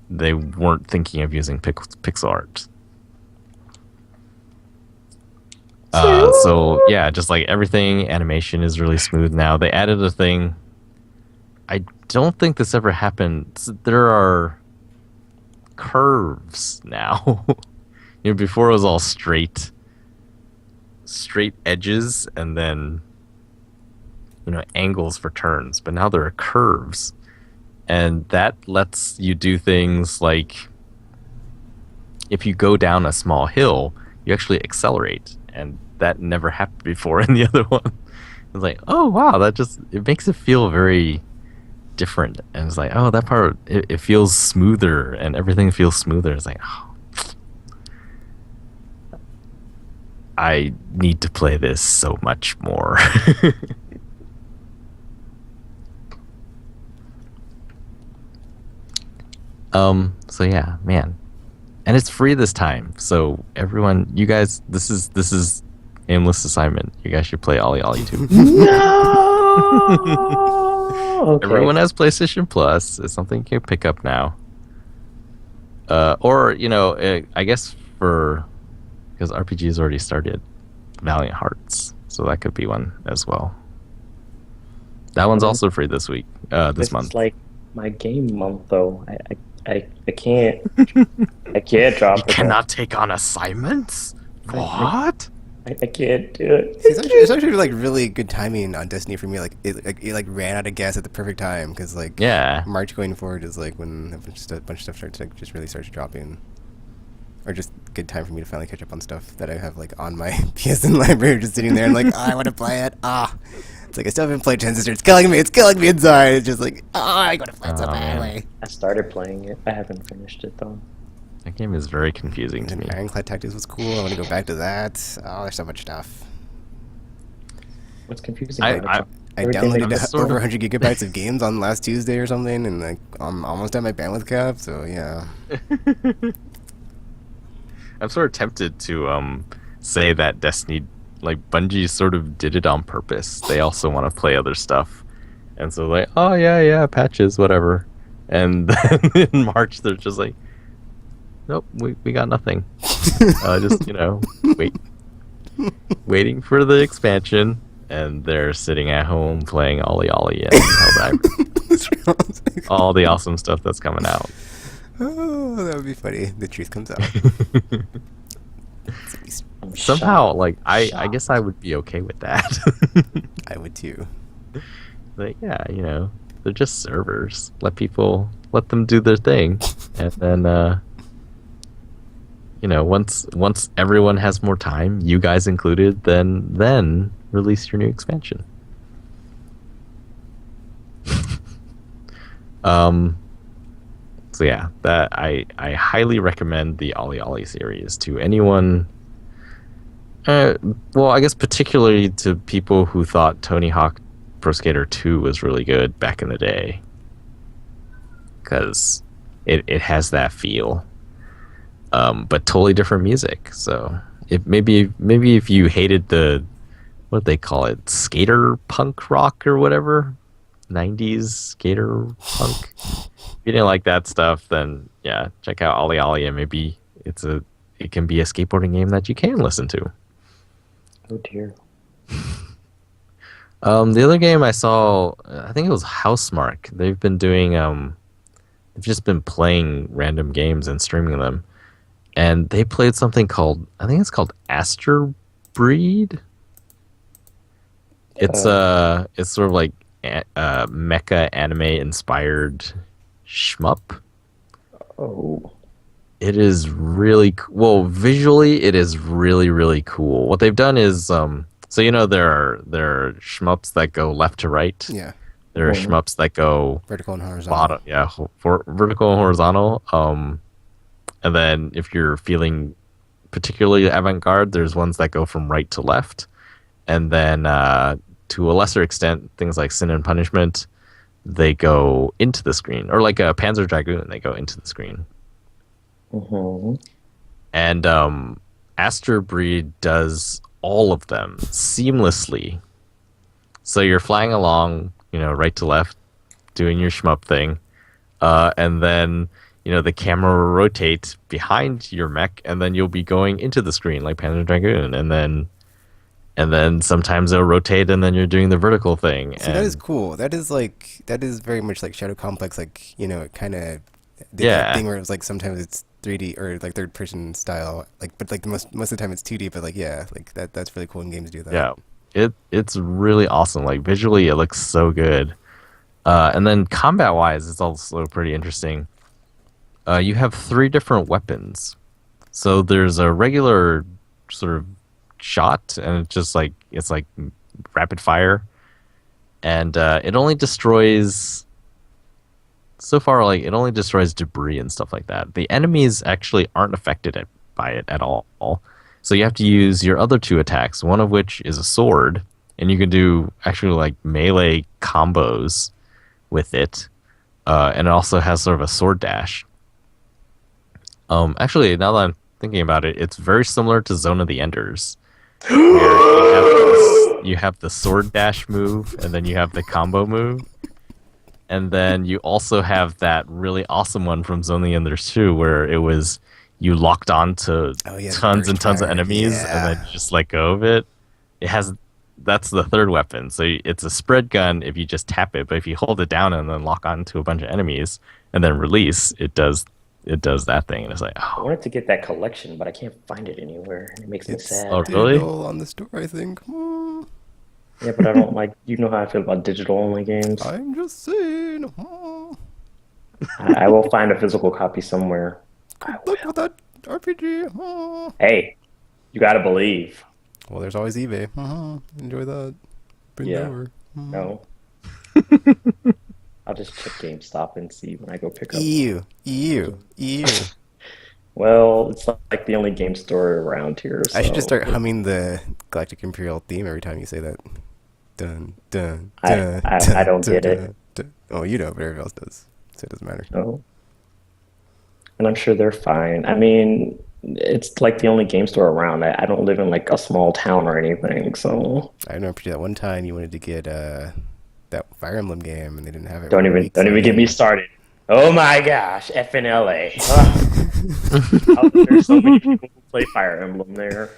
they weren't thinking of using pixel art. So yeah, just like everything, animation is really smooth now. They added a thing. I don't think this ever happened. There are curves now. Before it was all straight edges and then angles for turns, but now there are curves. And that lets you do things like, if you go down a small hill, you actually accelerate. And that never happened before in the other one. It's like, oh, wow, it makes it feel very different. And it's like, oh, that part, it feels smoother and everything feels smoother. It's like, oh, I need to play this so much more. So yeah, man, and it's free this time. So everyone, you guys, this is aimless assignment. You guys should play Olli Olli 2. No. Okay. Everyone has PlayStation Plus. It's something you can pick up now. Or I guess because RPG has already started. Valiant Hearts, so that could be one as well. That one's also free this week, this This month. is like my game month, though. I can't I can't drop You it. cannot take on assignments? What? I can't do it. It's actually like really good timing on Destiny for me. Like it ran out of gas at the perfect time because like Yeah. March going forward is like when a bunch of stuff starts like just really starts dropping, or just good time for me to finally catch up on stuff that I have like on my PSN library, just sitting there and like I want to play it. It's like I still haven't played Transistor. It's killing me inside. It's just like I gotta play it so badly. I started playing it. I haven't finished it though. That game is very confusing to me. Ironclad Tactics was cool. I want to go back to that. Oh, there's so much stuff. What's confusing? I downloaded sort over of- 100 gigabytes of games on last Tuesday or something, and like I'm almost at my bandwidth cap. So yeah. I'm sort of tempted to say that Destiny, like Bungie, sort of did it on purpose. They also want to play other stuff, and so like, oh yeah, patches, whatever. And then in March they're just like, nope, we got nothing. Just waiting for the expansion, and they're sitting at home playing Olli Olli and Helldivers. All the awesome stuff that's coming out. Oh, that would be funny. The truth comes out. I'm Somehow, shocked. like I guess I would be okay with that. I would too. Like, yeah, they're just servers. Let them do their thing, and then once everyone has more time, you guys included, then release your new expansion. So yeah, that I highly recommend the Olli Olli series to anyone. Well, I guess particularly to people who thought Tony Hawk Pro Skater 2 was really good back in the day, because it has that feel, but totally different music. So maybe if you hated the, what they call it, skater punk rock or whatever, 90s skater punk, if you didn't like that stuff, then yeah, check out Olli Olli, and maybe it can be a skateboarding game that you can listen to. Oh dear. The other game I saw, I think it was Housemark. They've been doing, they've just been playing random games and streaming them. And they played something called, I think it's called Asterbreed. It's sort of like mecha anime inspired shmup. Oh. It is really well, visually it is really, really cool. What they've done is so there are shmups that go left to right. Yeah. There are shmups that go Vertical and horizontal. bottom, yeah, for vertical and horizontal. And then if you're feeling particularly avant-garde, there's ones that go from right to left. And then to a lesser extent, things like Sin and Punishment, they go into the screen, or like a Panzer Dragoon, they go into the screen. Mm-hmm. And Asterbreed does all of them seamlessly. So you're flying along, right to left, doing your shmup thing, and then the camera will rotate behind your mech, and then you'll be going into the screen like Panzer Dragoon, and then sometimes it'll rotate, and then you're doing the vertical thing. So that is cool. That is very much like Shadow Complex, like it kind of Yeah. that thing where it was like sometimes it's 3D or like third person style, but like most of the time it's 2D, but like yeah, like that's really cool when games do that. Yeah, it's really awesome. Like visually, it looks so good. And then combat wise, it's also pretty interesting. You have 3 different weapons. So there's a regular sort of shot, and it's like rapid fire, and it only destroys. So far, like, it only destroys debris and stuff like that. The enemies actually aren't affected by it at all. So you have to use your other 2 attacks, one of which is a sword, and you can do actually like melee combos with it. And it also has sort of a sword dash. Actually, now that I'm thinking about it, it's very similar to Zone of the Enders, where you have the sword dash move, and then you have the combo move. And then you also have that really awesome one from Zone of the Enders 2, where it was you locked on to Oh yeah, the tons and burst tons of fire. enemies, Yeah. and then you just let go of it. It has that's the third weapon. So it's a spread gun if you just tap it, but if you hold it down and then lock on to a bunch of enemies and then release, it does that thing, and it's like, I oh, wanted to get that collection, but I can't find it anywhere. It makes me It's sad. Oh, really? digital on the store, I think. Yeah, but I don't like. You know how I feel about digital only games. I'm just saying. I will find a physical copy somewhere. Good luck with that RPG. Hey, you gotta believe. Well, there's always eBay. Enjoy that. Bring it Yeah. over. No. I'll just check GameStop and see when I go pick up. Ew. Well, it's like the only game store around here. I should just so- start humming the Galactic Imperial theme every time you say that. Dun, dun, I- dun, I dun, don't dun, get it. dun, dun. Oh, you know, but everyone else does. So it doesn't matter. No. And I'm sure they're fine. I mean, it's like the only game store around. I don't live in like a small town or anything, so I remember that one time you wanted to get that Fire Emblem game and they didn't have it. don't for even weeks don't on even get it. me started. Oh my gosh, FNLA. There's so many people who play Fire Emblem there.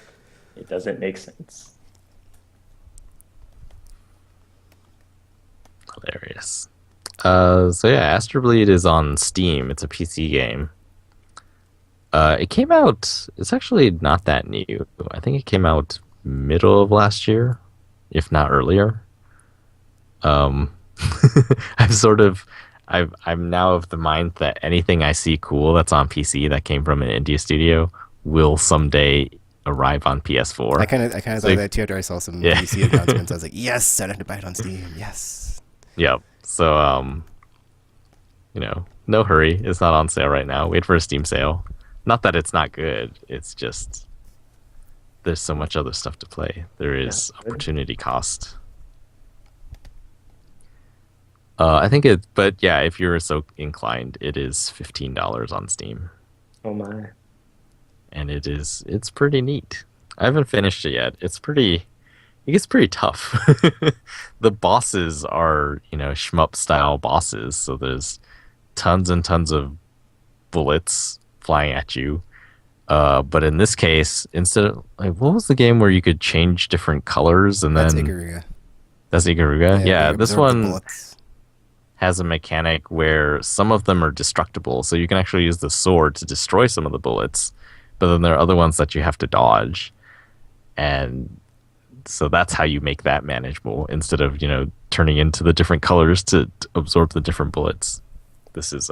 It doesn't make sense. hilarious. So yeah, Asterbreed is on Steam. It's a PC game. It came out. It's actually not that new. I think it came out middle of last year, if not earlier. I've sort of, I'm now of the mind that anything I see cool that's on PC that came from an indie studio will someday arrive on PS4. I kind of So thought that too after I saw some Yeah. PC announcements. I was like, yes, I don't have to buy it on Steam. Yes. Yep. So, no hurry. It's not on sale right now. Wait for a Steam sale. Not that it's not good. It's just there's so much other stuff to play. There is Yeah. opportunity cost. But yeah, if you're so inclined, it is $15 on Steam, Oh my. and it's pretty neat. I haven't finished it yet. It gets pretty tough. The bosses are, shmup style bosses, so there's tons and tons of bullets flying at you. But in this case, instead of what was the game where you could change different colors and That's then Ikaruga. that's Ikaruga? Yeah, you this absorb the one bullets. has a mechanic where some of them are destructible, so you can actually use the sword to destroy some of the bullets, but then there are other ones that you have to dodge, and so that's how you make that manageable instead of turning into the different colors to absorb the different bullets. This is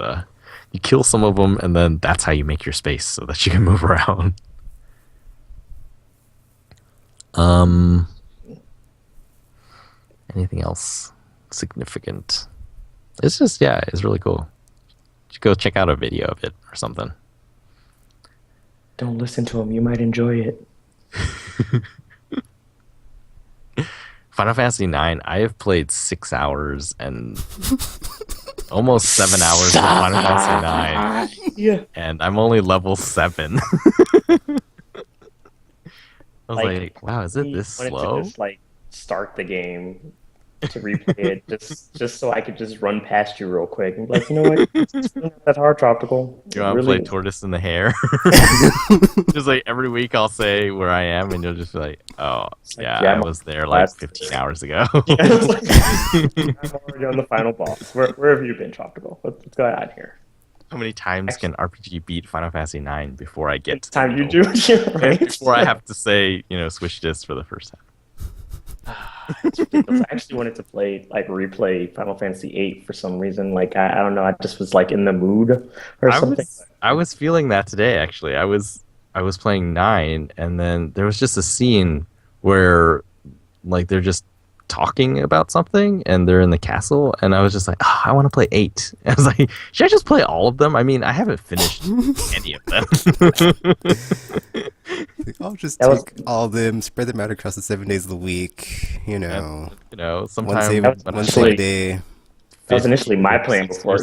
you kill some of them, and then that's how you make your space so that you can move around. Anything else significant? It's just, yeah, it's really cool. You should go check out a video of it or something. Don't listen to him. You might enjoy it. Final Fantasy IX, I have played 6 hours and almost 7 hours of Final Fantasy IX, Yeah. and I'm only level 7. I was like, wow, is it this wanted slow? to just start the game to replay it just so I could just run past you real quick and be like, you know what? It's not that hard, Tropical. You want to play Tortoise in the Hare? Just like every week I'll say where I am, and you'll just be like, oh, yeah, I was there like 15 hours ago. Yeah, it's like, I'm already on the final boss. Where have you been, Tropical? Let's go out here. How many times can RPG beat Final Fantasy IX before I get to Time the you middle? do it, right? Before I have to say, switch discs for the first time. It's ridiculous. I actually wanted to replay Final Fantasy VIII for some reason. I don't know. I just was in the mood or something. I was feeling that today, actually. I was playing 9, and then there was just a scene where they're just talking about something and they're in the castle, and I was just like, oh, I want to play 8. And I was like, should I just play all of them? I mean, I haven't finished any of them. I'll just take all of them, spread them out across the 7 days of the week. Sometimes one save a day. That was initially my plan before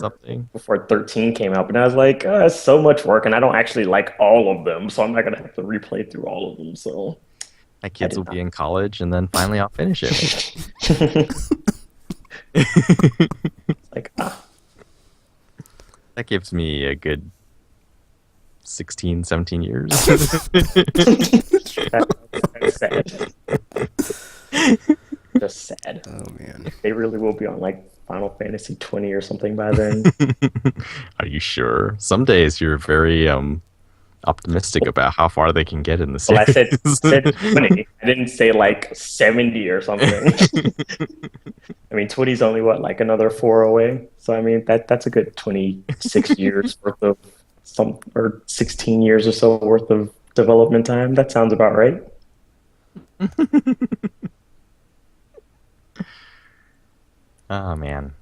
13 came out, but I was like, oh, it's so much work, and I don't actually like all of them, so I'm not gonna have to replay through all of them. So my kids will be in college, and then finally I'll finish it. It's That gives me a good 16, 17 years. That's sad. Just sad. Oh man. They really will be on like Final Fantasy 20 or something by then. Are you sure? Some days you're very optimistic about how far they can get in the Well, series. I said 20. I didn't say like 70 or something. I mean, 20 is only what, like another 4 away. So I mean, that's a good 26 years worth of or 16 years or so worth of development time. That sounds about right. Oh man,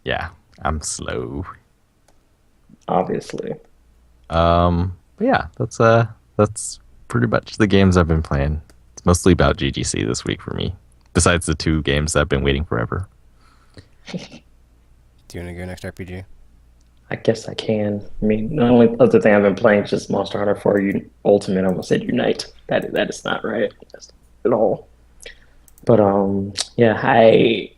yeah, I'm slow. Obviously. But yeah, that's pretty much the games I've been playing. It's mostly about GGC this week for me. Besides the 2 games that I've been waiting forever. Do you want to go next RPG? I guess I can. I mean, the only other thing I've been playing is just Monster Hunter 4 Ultimate. I almost said Unite. That is not right. That's not at all. But yeah, I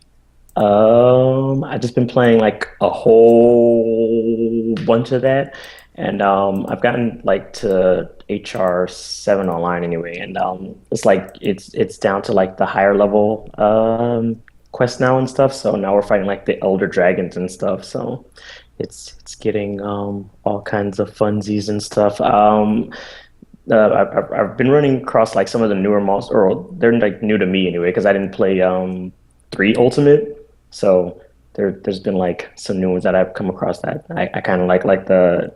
just been playing like a whole bunch of that, and I've gotten like to HR 7 online anyway, and it's like it's down to like the higher level quest now and stuff. So now we're fighting like the elder dragons and stuff. So it's getting all kinds of funsies and stuff. I've been running across like some of the newer monsters, or they're like new to me anyway, because I didn't play 3 Ultimate. So there's been like some new ones that I've come across that I kind of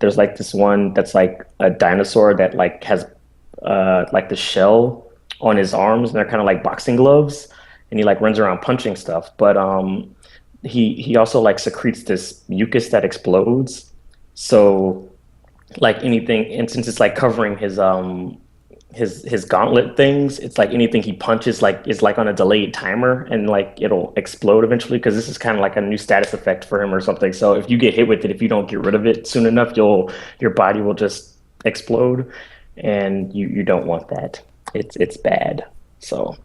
there's like this one that's like a dinosaur that like has like the shell on his arms, and they're kind of like boxing gloves, and he like runs around punching stuff. But he also like secretes this mucus that explodes. So like anything, and since it's like covering his gauntlet things, it's like anything he punches like is like on a delayed timer, and like it'll explode eventually, because this is kind of like a new status effect for him or something. So if you get hit with it, if you don't get rid of it soon enough, your body will just explode, and you don't want that. It's bad. So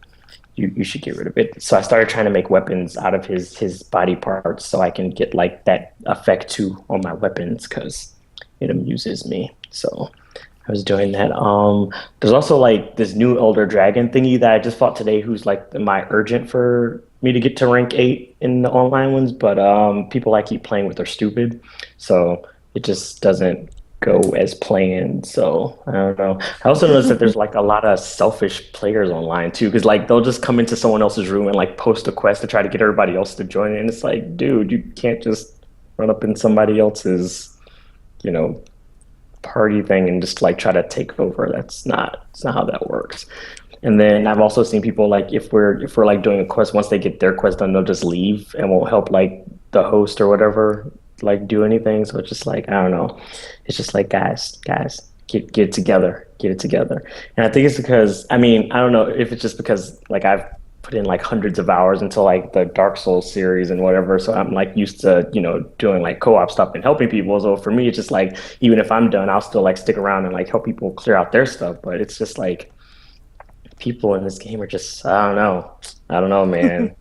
you should get rid of it. So I started trying to make weapons out of his body parts, so I can get like that effect too on my weapons, because it amuses me. So I was doing that. There's also like this new Elder Dragon thingy that I just fought today, who's like my urgent for me to get to rank 8 in the online ones, but people I keep playing with are stupid, so it just doesn't go as planned. So I don't know. I also noticed that there's like a lot of selfish players online too, because like they'll just come into someone else's room and like post a quest to try to get everybody else to join it, and it's like, dude, you can't just run up in somebody else's, you know, party thing and just like try to take over. It's not how that works. And then I've also seen people like if we're like doing a quest, once they get their quest done, they'll just leave and won't help like the host or whatever like do anything. So it's just like, I don't know. It's just like guys, get it together. And I think it's because, I mean, I don't know if it's just because like I've put in like hundreds of hours into like the Dark Souls series and whatever, so I'm like used to, you know, doing like co-op stuff and helping people. So for me, it's just like, even if I'm done, I'll still like stick around and like help people clear out their stuff. But it's just like people in this game are just, I don't know, man.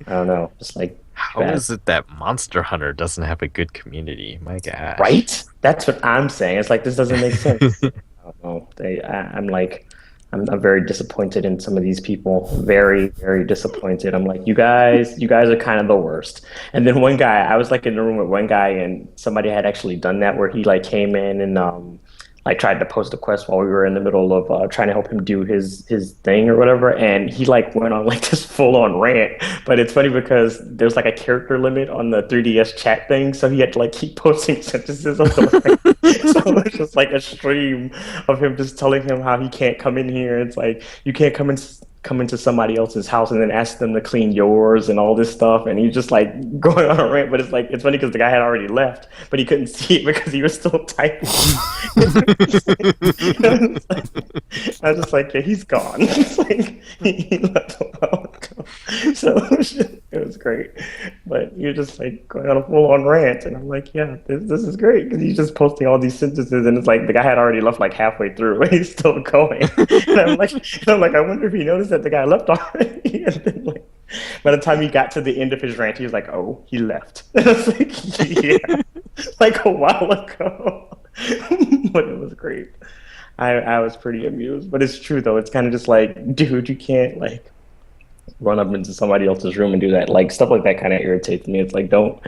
I don't know, just like How is it that Monster Hunter doesn't have a good community? My gosh. Right? That's what I'm saying. It's like, this doesn't make sense. I don't know. I'm very disappointed in some of these people. Very, very disappointed. I'm like, you guys are kind of the worst. And then one guy, I was like in the room with one guy, and somebody had actually done that, where he like came in and like tried to post a quest while we were in the middle of trying to help him do his thing or whatever, and he like went on like this full on rant. But it's funny because there's like a character limit on the 3DS chat thing, so he had to like keep posting sentences on the so it's just like a stream of him just telling him how he can't come in here. It's like, you can't come into somebody else's house and then ask them to clean yours and all this stuff, and he's just like going on a rant. But it's like, it's funny because the guy had already left, but he couldn't see it because he was still typing. I was just like, yeah, he's gone. It's like he left a while ago. So it was great, but you're just like going on a full-on rant, and I'm like, yeah, this is great, because he's just posting all these sentences, and it's like the guy had already left like halfway through, and he's still going. And I'm like, I wonder if he noticed that the guy left already. And then like, by the time he got to the end of his rant, he was like, oh, he left. And I was like, yeah, like a while ago. but it was great. I was pretty amused, but it's true though. It's kind of just like, dude, you can't like run up into somebody else's room and do that. Like stuff like that kind of irritates me. It's like don't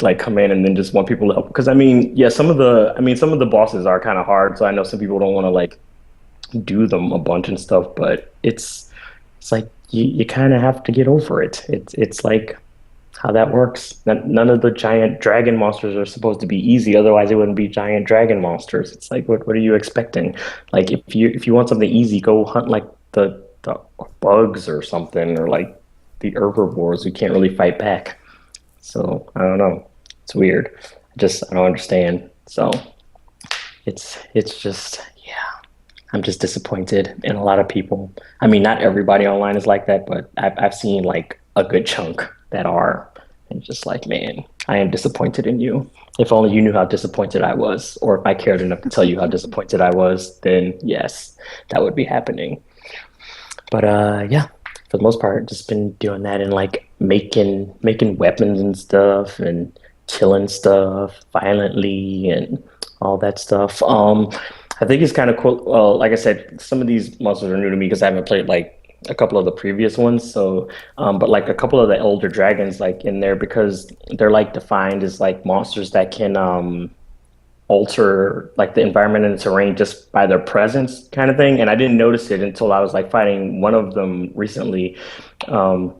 like come in and then just want people to help. Because I mean, yeah, some of the bosses are kind of hard. So I know some people don't want to like do them a bunch and stuff, but it's like you kind of have to get over it. It's like how that works. None of the giant dragon monsters are supposed to be easy, otherwise it wouldn't be giant dragon monsters. It's like what are you expecting? Like if you want something easy, go hunt like the bugs or something, or like the herbivores who can't really fight back. So I don't know. It's weird. I don't understand. So it's just yeah. I'm just disappointed in a lot of people. I mean, not everybody online is like that, but I've seen like a good chunk that are, and just like, man, I am disappointed in you. If only you knew how disappointed I was, or if I cared enough to tell you how disappointed I was, then yes, that would be happening. But yeah, for the most part, just been doing that and like making weapons and stuff and killing stuff violently and all that stuff. I think it's kind of cool. Well, like I said, some of these monsters are new to me because I haven't played like a couple of the previous ones. So, but like a couple of the elder dragons, like in there, because they're like defined as like monsters that can alter like the environment and the terrain just by their presence, kind of thing. And I didn't notice it until I was like fighting one of them recently. Um,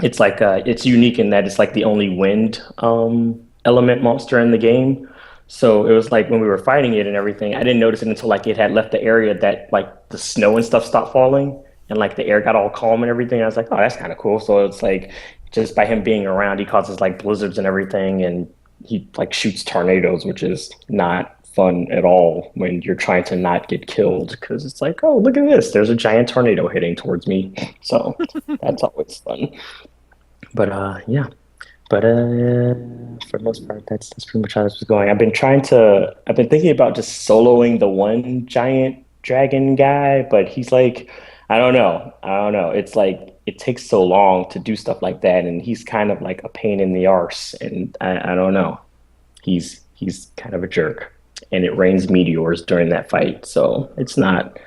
it's like it's unique in that it's like the only wind element monster in the game. So it was like when we were fighting it and everything, I didn't notice it until like it had left the area that like the snow and stuff stopped falling and like the air got all calm and everything. I was like, oh, that's kind of cool. So it's like just by him being around, he causes like blizzards and everything, and he like shoots tornadoes, which is not fun at all when you're trying to not get killed because it's like, oh, look at this, there's a giant tornado heading towards me. So that's always fun. But yeah. But for the most part, that's pretty much how this was going. I've been thinking about just soloing the one giant dragon guy, but he's like, I don't know. It's like it takes so long to do stuff like that, and he's kind of like a pain in the arse, and I don't know. He's kind of a jerk, and it rains meteors during that fight, so it's not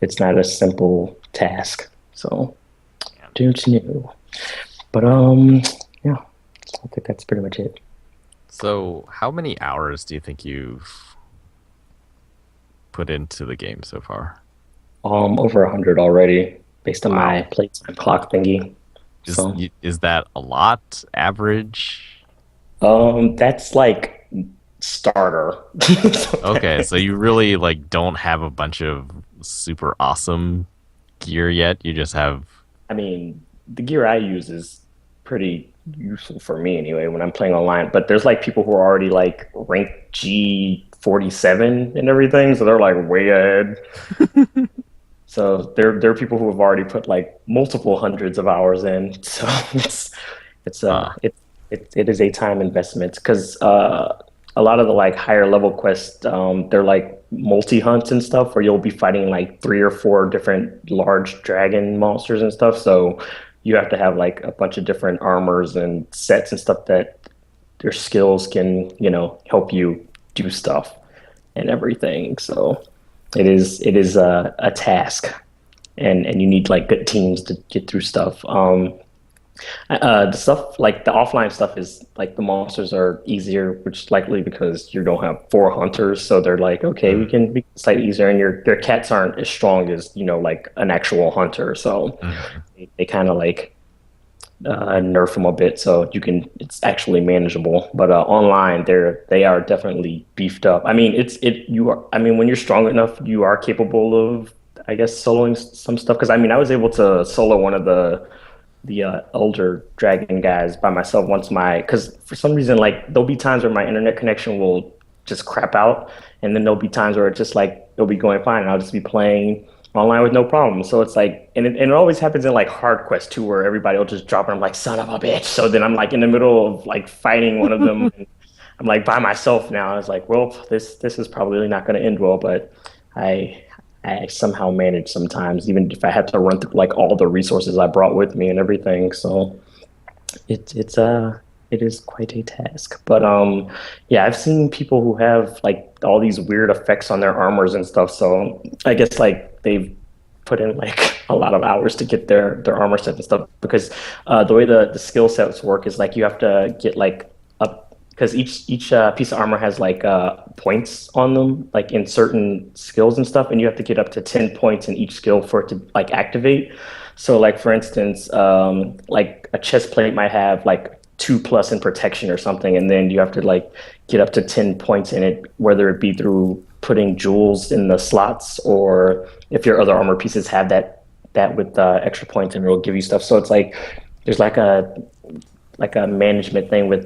a simple task. So, dude's new, but yeah. I think that's pretty much it. So, how many hours do you think you've put into the game so far? Over 100 already, based on my Wow. playtime clock thingy. Is So, is that a lot? Average? that's like starter. So Okay, so you really like don't have a bunch of super awesome gear yet. You just have I mean, the gear I use is pretty useful for me anyway when I'm playing online. But there's like people who are already like rank G47 and everything, so they're like way ahead. So there are people who have already put like multiple hundreds of hours in. So it's uh it is a time investment because a lot of the like higher level quests they're like multi hunts and stuff where you'll be fighting like three or four different large dragon monsters and stuff. So you have to have like a bunch of different armors and sets and stuff that your skills can help you do stuff and everything. So it is a task, and you need like good teams to get through stuff. The stuff like the offline stuff is like the monsters are easier, which is likely because you don't have four hunters, so they're like, okay, we mm, can be slightly easier, and your cats aren't as strong as like an actual hunter, so mhm. they kind of like nerf them a bit, so it's actually manageable. But online, they are definitely beefed up. I mean, you are. I mean, when you're strong enough, you are capable of, I guess, soloing some stuff. Because I mean, I was able to solo one of the elder dragon guys by myself once because for some reason like there'll be times where my internet connection will just crap out, and then there'll be times where it's just like it'll be going fine and I'll just be playing online with no problem. So it's like, and it always happens in like hard quest too, where everybody will just drop and I'm like, son of a bitch. So then I'm like in the middle of like fighting one of them, and I'm like by myself now. I was like, well, this is probably not going to end well, but I I somehow manage sometimes, even if I had to run through like all the resources I brought with me and everything. So it's it's uh it is quite a task. But yeah, I've seen people who have like all these weird effects on their armors and stuff. So I guess like they've put in like a lot of hours to get their armor set and stuff because the way the skill sets work is like you have to get like up because each piece of armor has like points on them like in certain skills and stuff and you have to get up to 10 points in each skill for it to like activate. So like for instance like a chest plate might have like 2+ in protection or something and then you have to like get up to 10 points in it whether it be through putting jewels in the slots or if your other armor pieces have that with extra points and it'll give you stuff. So it's like there's like a management thing with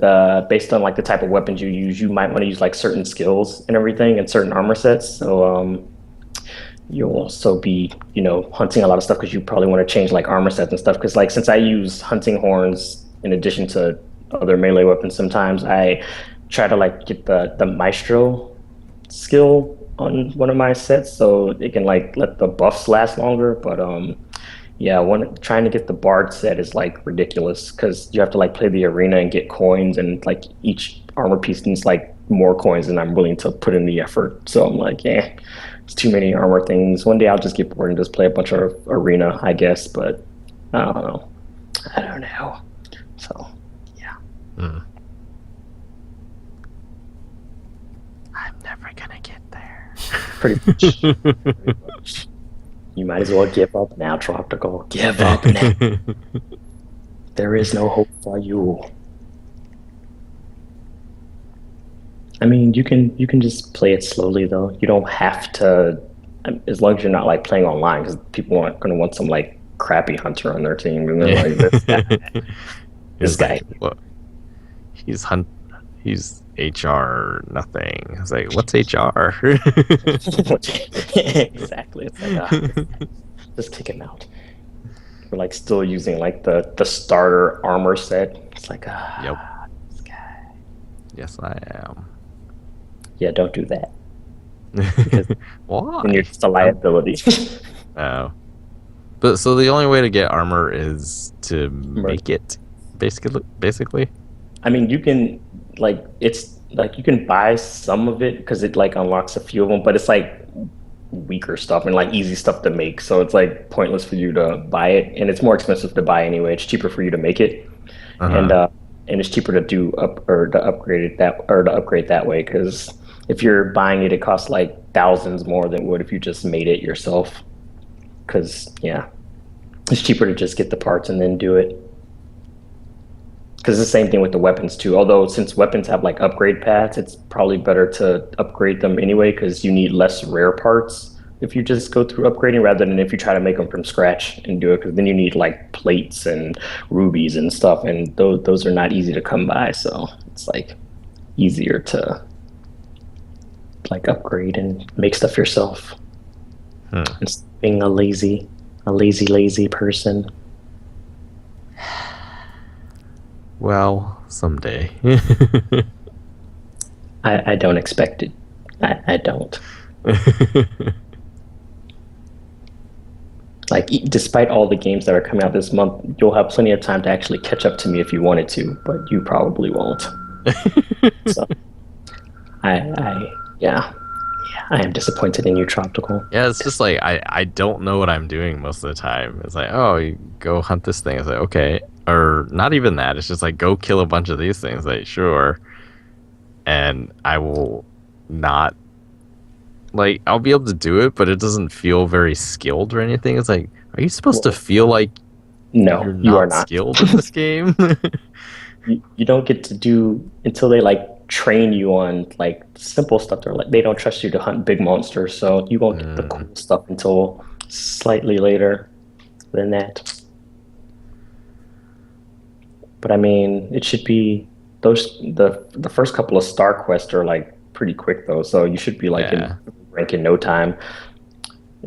based on like the type of weapons you use, you might want to use like certain skills and everything and certain armor sets. So you'll also be, you know, hunting a lot of stuff because you probably want to change like armor sets and stuff. Because like since I use hunting horns in addition to other melee weapons, sometimes I try to like get the maestro skill on one of my sets so it can like let the buffs last longer. But yeah, trying to get the bard set is like ridiculous because you have to like play the arena and get coins and like each armor piece needs like more coins than I'm willing to put in the effort. So I'm like, yeah, it's too many armor things. One day I'll just get bored and just play a bunch of arena, I guess. But I don't know. I don't know. So yeah. Mm. I'm never gonna get there. Pretty much. Pretty much. You might as well give up now, Tropical. Give up now. There is no hope for you. I mean, you can just play it slowly though. You don't have to, as long as you're not like playing online, because people aren't going to want some like crappy hunter on their team. And they're like, this guy. Like, what? He's HR nothing. It's like, what's HR? Exactly. It's like, just kick him out. We're like still using like the starter armor set. It's like, Yep. This guy. Yes, I am. Yeah, don't do that. Why? And you're just a liability. Oh. But so the only way to get armor is to make it, basically. I mean, you can like it's like you can buy some of it because it like unlocks a few of them, but it's like weaker stuff and like easy stuff to make. So it's like pointless for you to buy it, and it's more expensive to buy anyway. It's cheaper for you to make it, and it's cheaper to do to upgrade that way because if you're buying it, it costs like thousands more than it would if you just made it yourself. Because yeah, it's cheaper to just get the parts and then do it. Because it's the same thing with the weapons too. Although since weapons have like upgrade paths, it's probably better to upgrade them anyway because you need less rare parts if you just go through upgrading rather than if you try to make them from scratch and do it. Because then you need like plates and rubies and stuff, and those are not easy to come by. So it's like easier to like upgrade and make stuff yourself. Instead of being a lazy person. Well, someday. I don't expect it. I don't. Like, despite all the games that are coming out this month, you'll have plenty of time to actually catch up to me if you wanted to, but you probably won't. So, yeah, I am disappointed in you, Tropical. Yeah, it's just like I don't know what I'm doing most of the time. It's like, oh, you go hunt this thing. It's like, okay. Or not even that. It's just like, go kill a bunch of these things. Like, sure. And I will not, like, I'll be able to do it, but it doesn't feel very skilled or anything. It's like, are you supposed to feel like no, you are not skilled in this game? you don't get to do until they like train you on like simple stuff. They're like, they don't trust you to hunt big monsters, so you won't get the cool stuff until slightly later than that. But I mean, it should be the first couple of star quests are like pretty quick though, so you should be like in rank in no time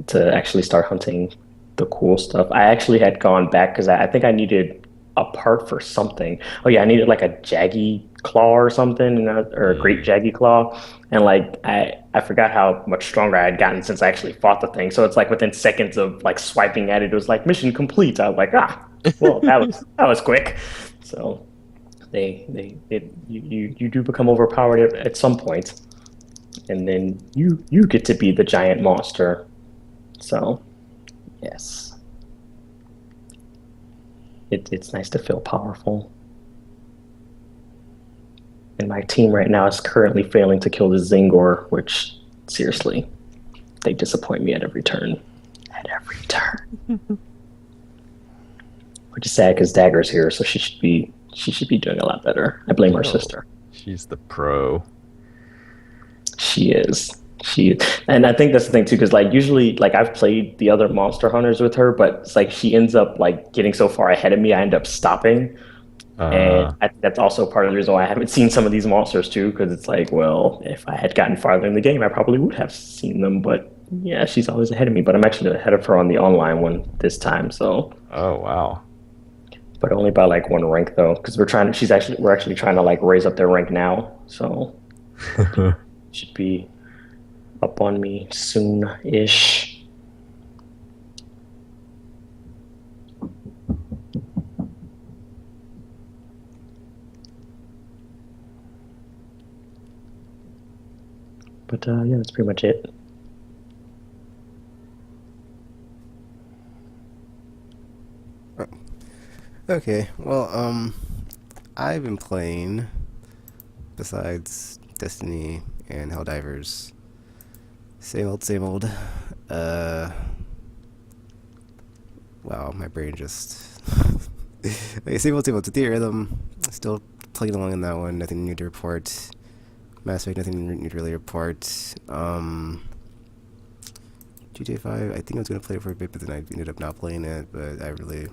to actually start hunting the cool stuff. I actually had gone back because I think I needed a part for something. Oh yeah, I needed like a jaggy claw or something, or a great jaggy claw, and like I forgot how much stronger I had gotten since I actually fought the thing. So it's like within seconds of like swiping at it, it was like mission complete. I was like, well, that was quick. So, you do become overpowered at some point, and then you get to be the giant monster. So, yes, it's nice to feel powerful. And my team right now is currently failing to kill the Zingor, which seriously, they disappoint me at every turn. At every turn. Which is sad because Dagger's here, so she should be doing a lot better. I blame her sister. She's the pro. She is. And I think that's the thing too, because like usually, like I've played the other Monster Hunters with her, but it's like she ends up like getting so far ahead of me, I end up stopping. And that's also part of the reason why I haven't seen some of these monsters too, because it's like, well, if I had gotten farther in the game, I probably would have seen them. But yeah, she's always ahead of me. But I'm actually ahead of her on the online one this time. So. Oh wow. But only by like 1 rank though, because we're actually trying to like raise up their rank now. So should be up on me soon-ish. But yeah, that's pretty much it. Okay, well, I've been playing, besides Destiny and Helldivers, same old. Wow, my brain just... Okay, same old. To Theatrhythm, still plugging along in that one, nothing new to report. Mass Effect, nothing new to really report. GTA 5, I think I was going to play it for a bit, but then I ended up not playing it, but I really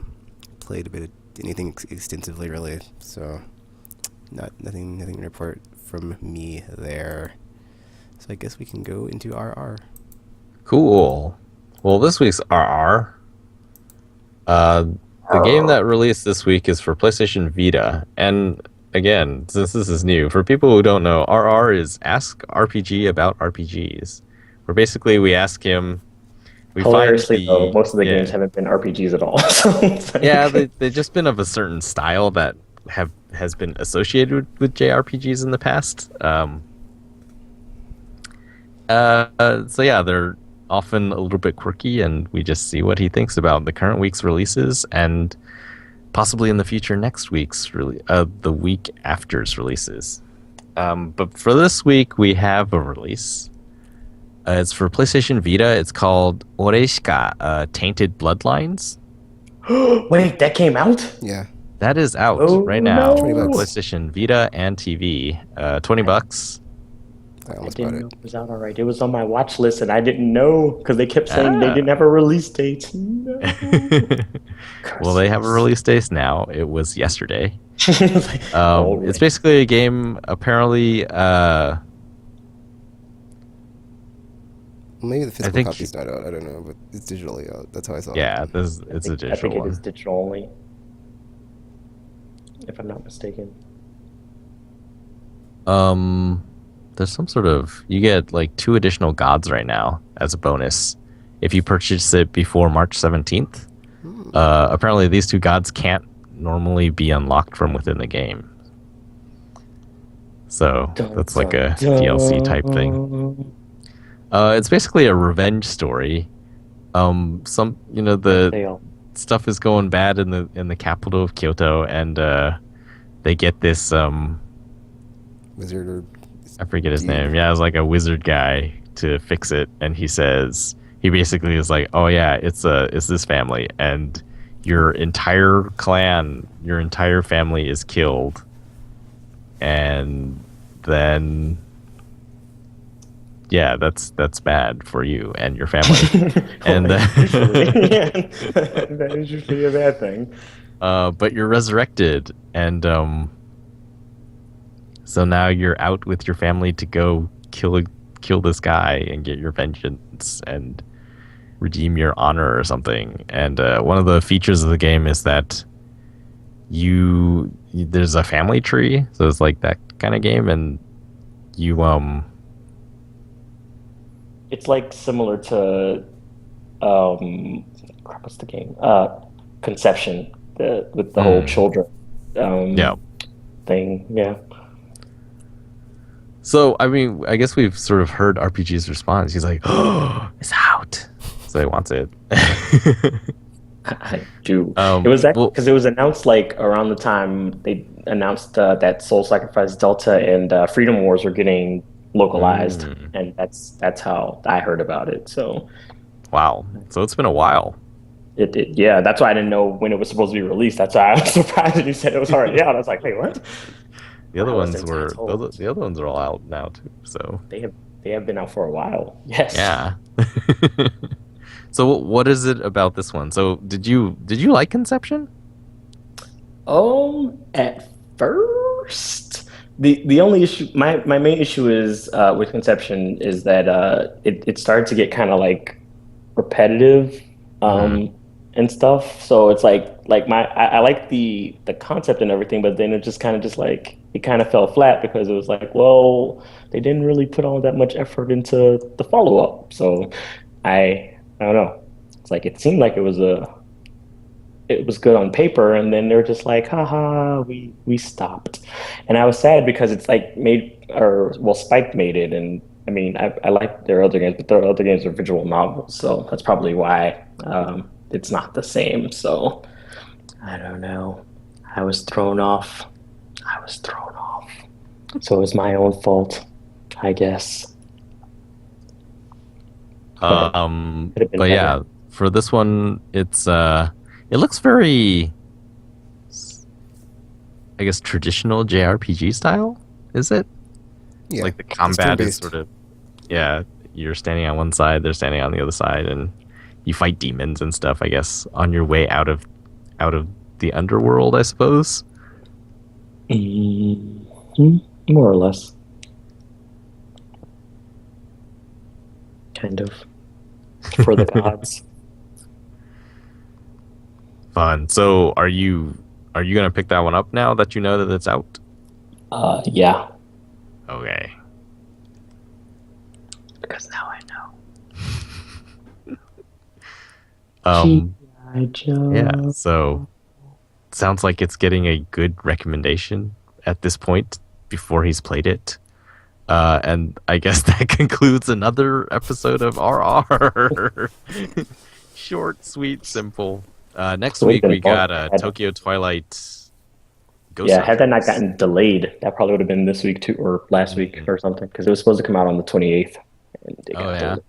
played a bit of anything extensively, really, so nothing to report from me there. So I guess we can go into RR. Cool. Well, this week's RR. The game that released this week is for PlayStation Vita, and again, since this is new, for people who don't know, RR is Ask RPG About RPGs, where basically we ask him. Hilariously, though, most of the games haven't been RPGs at all. So like... Yeah, they've just been of a certain style that has been associated with JRPGs in the past. So yeah, they're often a little bit quirky, and we just see what he thinks about the current week's releases and possibly in the future next week's the week after's releases. But for this week, we have a release. It's for PlayStation Vita. It's called Oreshika, Tainted Bloodlines. Wait, that came out? Yeah. That is out right now for PlayStation Vita and TV. $20. I didn't know it was out already. It was on my watch list, and I didn't know because they kept saying they didn't have a release date. No. Well, they have a release date now. It was yesterday. It's basically a game, apparently... Maybe the physical copy's not out. I don't know, but it's digitally out. That's how I saw it. Yeah, it's a digital one. I think it is digital only, if I'm not mistaken. There's some sort of... You get like 2 additional gods right now as a bonus if you purchase it before March 17th. Apparently these 2 gods can't normally be unlocked from within the game. So that's like a DLC type thing. It's basically a revenge story. The stuff is going bad in the capital of Kyoto, and they get this wizard, or I forget his name. Yeah, it's like a wizard guy to fix it, and he basically is like, oh yeah, it's this family, and your entire clan, your entire family is killed, and then. Yeah, that's bad for you and your family. And that is usually a bad thing. But you're resurrected, and so now you're out with your family to go kill this guy and get your vengeance and redeem your honor or something. And one of the features of the game is that there's a family tree, so it's like that kind of game, and you It's like similar to, what's the game? Conception, with the whole children. Yeah. thing. Yeah. So, I mean, I guess we've sort of heard RPG's response. He's like, "Oh, it's out," so he wants it. I do. It was Well, because it was announced like around the time they announced that Soul Sacrifice Delta and Freedom Wars were getting localized, mm, and that's how I heard about it. So wow. So it's been a while. yeah, that's why I didn't know when it was supposed to be released. That's why I was surprised that you said it was already out. I was like, wait, what? The other Wow, that's ones were entitled. the other ones are all out now too. So They have they have been out for a while. Yes. yeah. So what is it about this one? So did you like Conception? At first, the only issue, my main issue is with Conception is that it started to get kind of like repetitive, Hmm. and stuff. So it's like I like the concept and everything, but then it just kind of just like it kind of fell flat because it was like, well, they didn't really put all that much effort into the follow up. So I don't know. It's like it seemed like it was good on paper, and then they're just like, haha, we stopped. And I was sad because it's like made or well, Spike made it, and I mean I like their other games, but their other games are visual novels, so that's probably why it's not the same. So I don't know. I was thrown off. I was thrown off. So it was my own fault, I guess. But could have been But better. yeah, for this one, it looks very, I guess, traditional JRPG style. Is it? Yeah, Like the it's turn combat is based. sort of, yeah, you're standing on one side, they're standing on the other side, and you fight demons and stuff, I guess, on your way out of the underworld, I suppose. Mhm. More or less, kind of, for the gods. Fun. So are you gonna pick that one up now that you know that it's out? Yeah, Okay. because now I know. Um G.I. yeah, Joe. so sounds like it's getting a good recommendation at this point before he's played it. And I guess that concludes another episode of RR. Short, sweet, simple. Next It would have week been we fun. got Tokyo Twilight Ghost Yeah, had that not Recurrence. gotten delayed, that probably would have been this week too, or last week Mhm. or something, because it was supposed to come out on the 28th, and it Oh got yeah. delayed.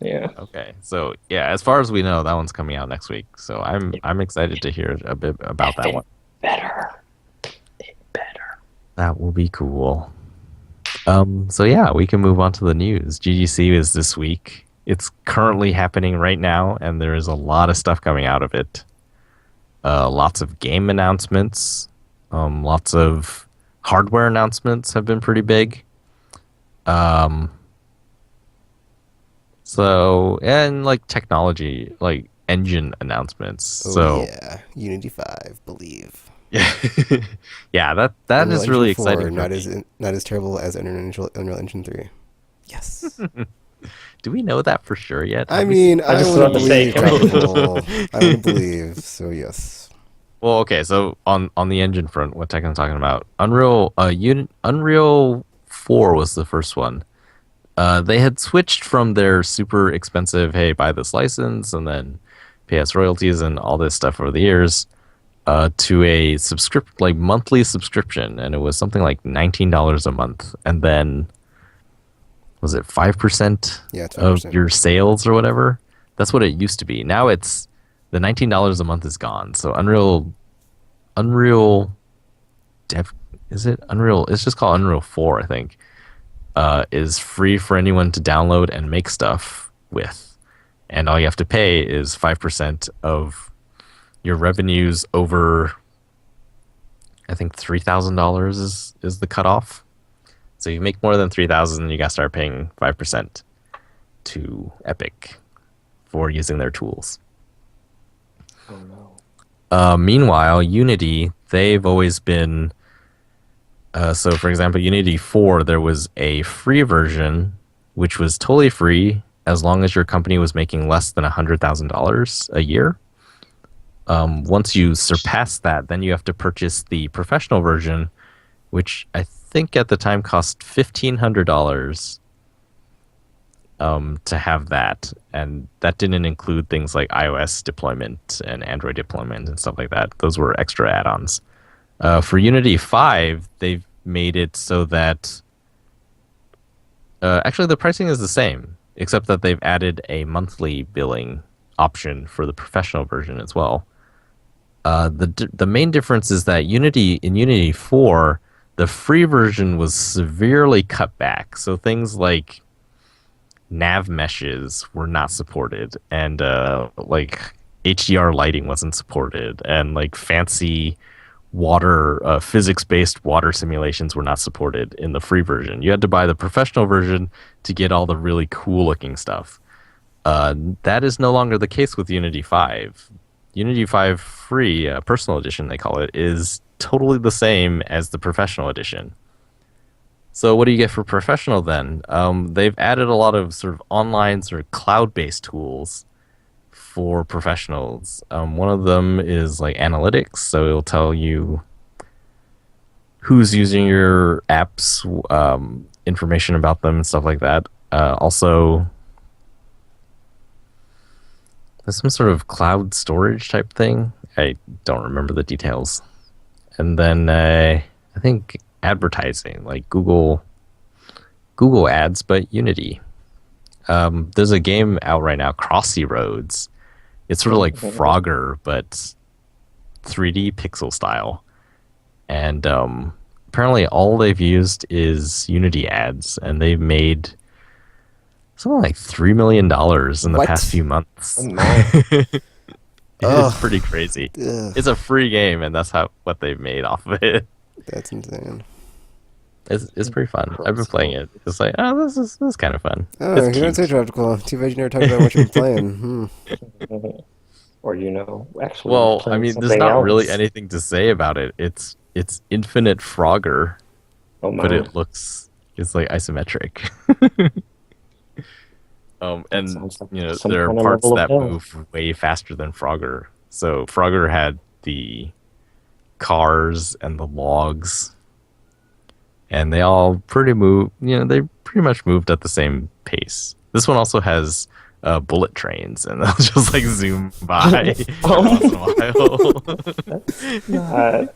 Yeah. Okay. So yeah, as far as we know, that one's coming out next week. So I'm excited to hear a bit about If that it one. better, it better. That will be cool. So yeah, we can move on to the news. GGC is this week. It's currently happening right now, and there is a lot of stuff coming out of it. Lots of game announcements. Lots of hardware announcements have been pretty big. Um, and like technology, like engine announcements. Oh So yeah, Unity 5, believe. yeah, yeah, that Unreal is Engine really 4, exciting for me. not as terrible as Unreal Engine 3. Yes. Do we know that for sure yet? I Have we seen mean, I was I just want to about to say, believe can we? Tropical. I want to believe. So yes. Well, okay. So on the engine front, what tech I'm talking about? Unreal 4 was the first one. They had switched from their super expensive, hey, buy this license and then pay us royalties and all this stuff over the years, to a monthly subscription, and it was something like $19 a month, and then was it 5% Yeah, it's of 5%. your sales or whatever? That's what it used to be. Now it's the $19 a month is gone. So Unreal Dev is it Unreal? It's just called Unreal 4, I think. Is free for anyone to download and make stuff with, and all you have to pay is 5% of your revenues over, I think $3,000 is the cutoff. So you make more than 3,000, you got to start paying 5% to Epic for using their tools. Oh no. Meanwhile, Unity, they've always been. So, for example, Unity 4, there was a free version, which was totally free as long as your company was making less than $100,000 a year. Once you surpass that, then you have to purchase the professional version, which I think at the time cost $1,500 to have that, and that didn't include things like iOS deployment and Android deployment and stuff like that. Those were extra add-ons. For Unity 5, they've made it so that actually the pricing is the same, except that they've added a monthly billing option for the professional version as well. The main difference is that in Unity 4, the free version was severely cut back. So things like nav meshes were not supported, and like HDR lighting wasn't supported, and like fancy physics-based water simulations were not supported in the free version. You had to buy the professional version to get all the really cool-looking stuff. That is no longer the case with Unity 5. Unity 5 free, personal edition they call it, is totally the same as the professional edition. So what do you get for professional then? They've added a lot of sort of online sort of cloud-based tools for professionals. One of them is like analytics, so it'll tell you who's using your apps, information about them and stuff like that. Also, there's some sort of cloud storage type thing. I don't remember the details. And then I think advertising, like Google Ads, but Unity. There's a game out right now, Crossy Roads. It's sort of like Frogger, but 3D pixel style. And apparently all they've used is Unity ads, and they've made something like $3 million in the past few months. Oh, my. It's pretty crazy. Ugh. It's a free game, and that's what they've made off of it. That's insane. It's pretty fun. I've been playing it. It's like, oh, this is kind of fun. Oh, It's you're not so cute. tropical. Too bad you never talked about what you've been playing. Or actually. Well, I playing mean, there's something not really else. anything to say about it. It's infinite Frogger, Oh my. but it's like isometric. And sounds like you know, some there are kind of parts level of that hell. move way faster than Frogger. So Frogger had the cars and the logs, and they all they pretty much moved at the same pace. This one also has bullet trains, and they'll just like zoom by every once in a while.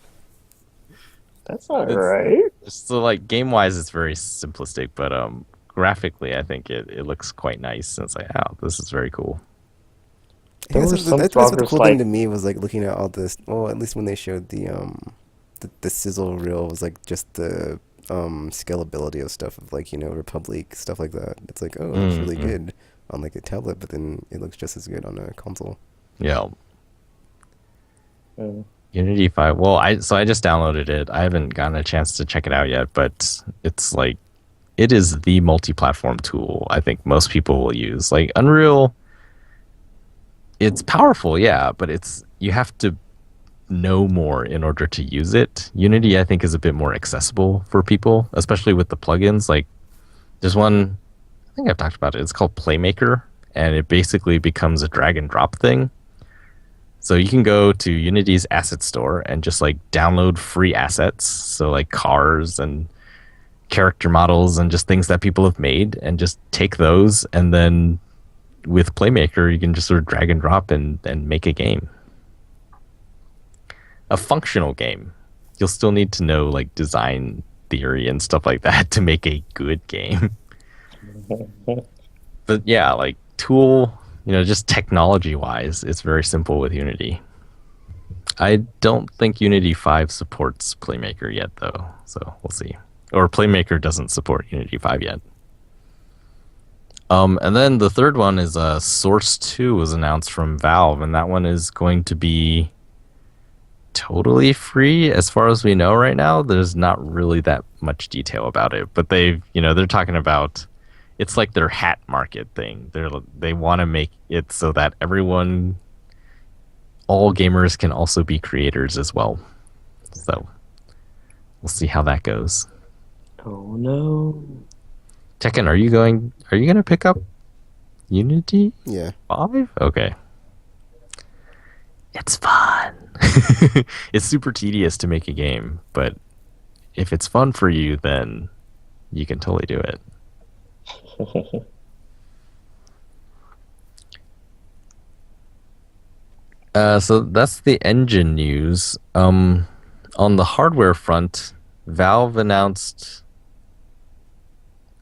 That's not right. So like game wise, it's very simplistic, but graphically, I think it looks quite nice. And it's like, oh, this is very cool. There were some That's what the Froggers cool thing like to me was like looking at all this. Well, at least when they showed the sizzle reel was like just the scalability of stuff of like Republic stuff like that. It's like, oh, it's really good on like a tablet, but then it looks just as good on a console. Yeah. Mm. Unity 5. Well, I just downloaded it. I haven't gotten a chance to check it out yet, but it's like it is the multi-platform tool I think most people will use. Like Unreal, it's powerful, yeah, but you have to know more in order to use it. Unity, I think, is a bit more accessible for people, especially with the plugins. Like there's one, I think I've talked about it. It's called Playmaker, and it basically becomes a drag and drop thing. So you can go to Unity's asset store and just like download free assets. So like cars and character models and just things that people have made, and just take those, and then with Playmaker you can just sort of drag and drop and make a game. A functional game. You'll still need to know like design theory and stuff like that to make a good game. But yeah, like tool, just technology-wise, it's very simple with Unity. I don't think Unity 5 supports Playmaker yet, though, so we'll see. Or Playmaker doesn't support Unity 5 yet. And then the third one is Source 2 was announced from Valve, and that one is going to be totally free as far as we know right now. There's not really that much detail about it, but they're talking about it's like their hat market thing. They want to make it so that all gamers can also be creators as well. So we'll see how that goes. Oh no. Tekken, are you going to pick up Unity Yeah. 5? Okay. It's fun. It's super tedious to make a game, but if it's fun for you, then you can totally do it. So that's the engine news. On the hardware front, Valve announced.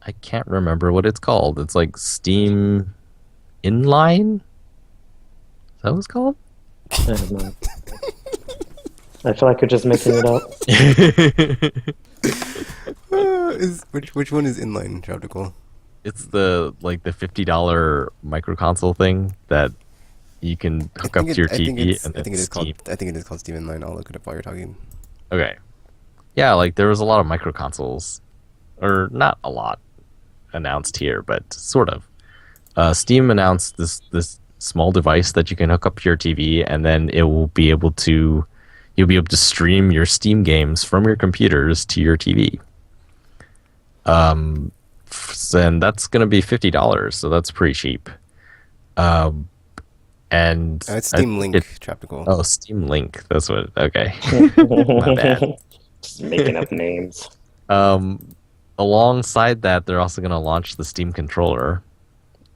I can't remember what it's called. It's like Steam Inline. Is that what it's called? I don't know. I feel like you're just making it up. Which one is inline, Tropical? It's the $50 micro console thing that you can hook up to your TV and then Steam. I think it is called Steam Inline. I'll look it up while you're talking. Okay. Yeah, like there was a lot of micro consoles, or not a lot, announced here, but sort of. Steam announced this small device that you can hook up to your TV, and then you'll be able to stream your Steam games from your computers to your TV. And that's going to be $50, so that's pretty cheap. And it's Steam Link, Tropical. Oh, Steam Link. That's what. Okay, my bad. Just making up names. Alongside that, they're also going to launch the Steam controller.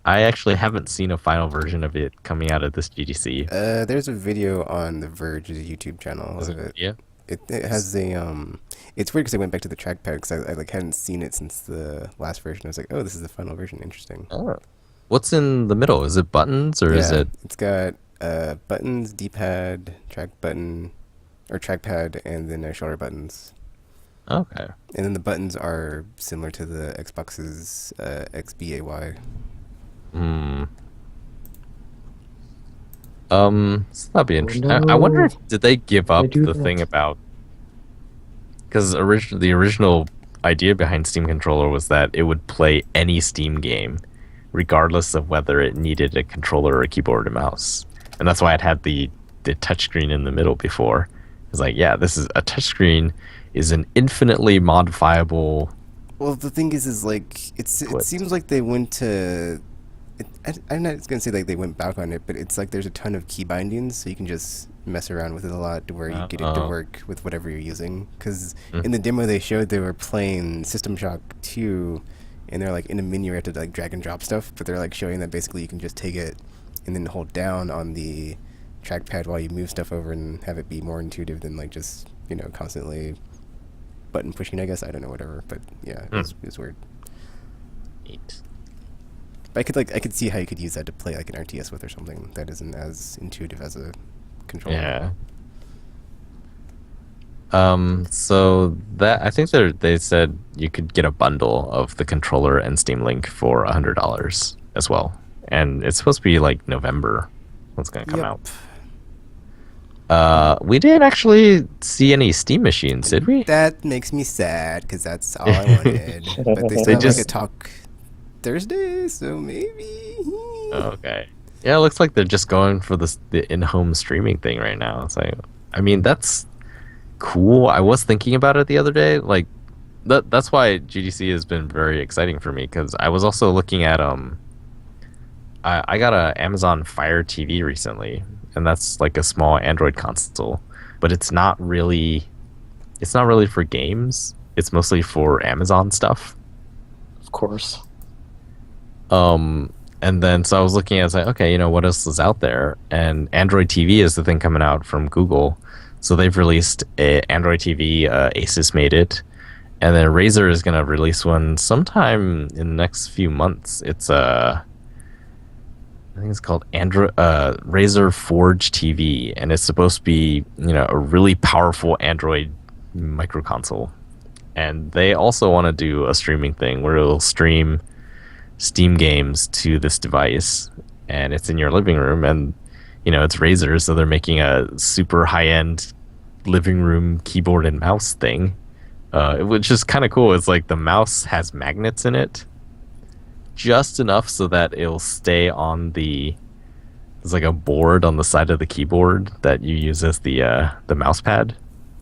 I actually haven't seen a final version of it coming out of this GDC. There's a video on The Verge's YouTube channel. Yeah. It has a It's weird because I went back to the trackpad because I hadn't seen it since the last version. I was like, oh, this is the final version. Interesting. Oh. What's in the middle? Is it buttons or is it? It's got buttons, D-pad, trackpad, and then shoulder buttons. Okay. And then the buttons are similar to the Xbox's XBAY. So that'd be interesting. I wonder if did they give up the thing about, because the original idea behind Steam Controller was that it would play any Steam game, regardless of whether it needed a controller or a keyboard and mouse, and that's why it had the touchscreen in the middle before. It's like, yeah, this is a touchscreen is an infinitely modifiable. Well, the thing is like it seems like they went to. I'm not going to say like they went back on it, but it's like there's a ton of key bindings, so you can just mess around with it a lot to where you get it to work with whatever you're using. Because in the demo they showed they were playing System Shock 2, and they're like in a menu you have to like drag and drop stuff, but they're like showing that basically you can just take it and then hold down on the trackpad while you move stuff over and have it be more intuitive than like just, constantly button pushing, I guess. I don't know, whatever, but yeah, it was weird. Neat. But I could see how you could use that to play like an RTS with or something that isn't as intuitive as a controller. Yeah. So that I think they said you could get a bundle of the controller and Steam Link for $100 as well, and it's supposed to be like November. What's going to come out? We didn't actually see any Steam machines, did we? That makes me sad because that's all I wanted. But they still have like a talk Thursday, so maybe. Okay. Yeah, it looks like they're just going for the in-home streaming thing right now. It's like, I mean, that's cool. I was thinking about it the other day. Like, that's why GDC has been very exciting for me, because I was also looking at I got a Amazon Fire TV recently, and that's like a small Android console, but it's not really for games. It's mostly for Amazon stuff. Of course. And then so I was looking at, I was like, okay, what else is out there? And Android TV is the thing coming out from Google. So they've released a Android TV. Asus made it, and then Razer is gonna release one sometime in the next few months. It's I think it's called Razer Forge TV, and it's supposed to be a really powerful Android micro console. And they also want to do a streaming thing where it'll stream Steam games to this device, and it's in your living room, and it's Razer, so they're making a super high-end living room keyboard and mouse thing, which is kind of cool. It's like the mouse has magnets in it, just enough so that it'll stay on there's like a board on the side of the keyboard that you use as the mouse pad,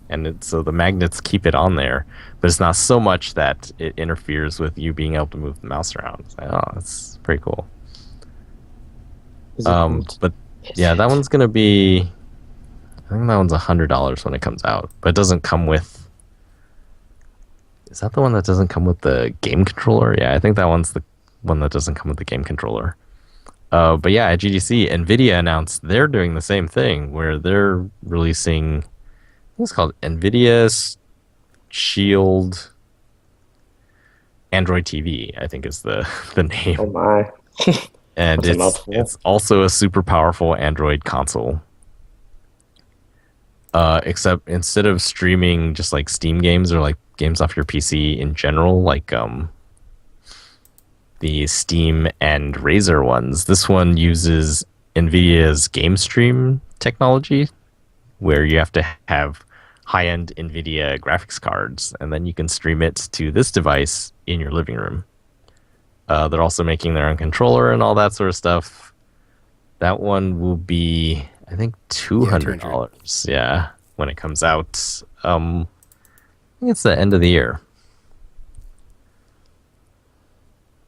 and so the magnets keep it on there, but it's not so much that it interferes with you being able to move the mouse around. It's like, oh, that's pretty cool. But yeah, that one's gonna be, I think that one's $100 when it comes out, but it doesn't come with Is that the one that doesn't come with the game controller? Yeah, I think that one's the one that doesn't come with the game controller. But yeah, at GDC, NVIDIA announced they're doing the same thing, where they're releasing, what's called NVIDIA Shield Android TV, I think is the name. Oh my. And That's a mouthful. it's also a super powerful Android console. Except instead of streaming just like Steam games or like games off your PC in general, like the Steam and Razer ones, this one uses NVIDIA's Game Stream technology, where you have to have high-end NVIDIA graphics cards, and then you can stream it to this device in your living room. They're also making their own controller and all that sort of stuff. That one will be, I think, $200. Yeah, when it comes out. I think it's the end of the year.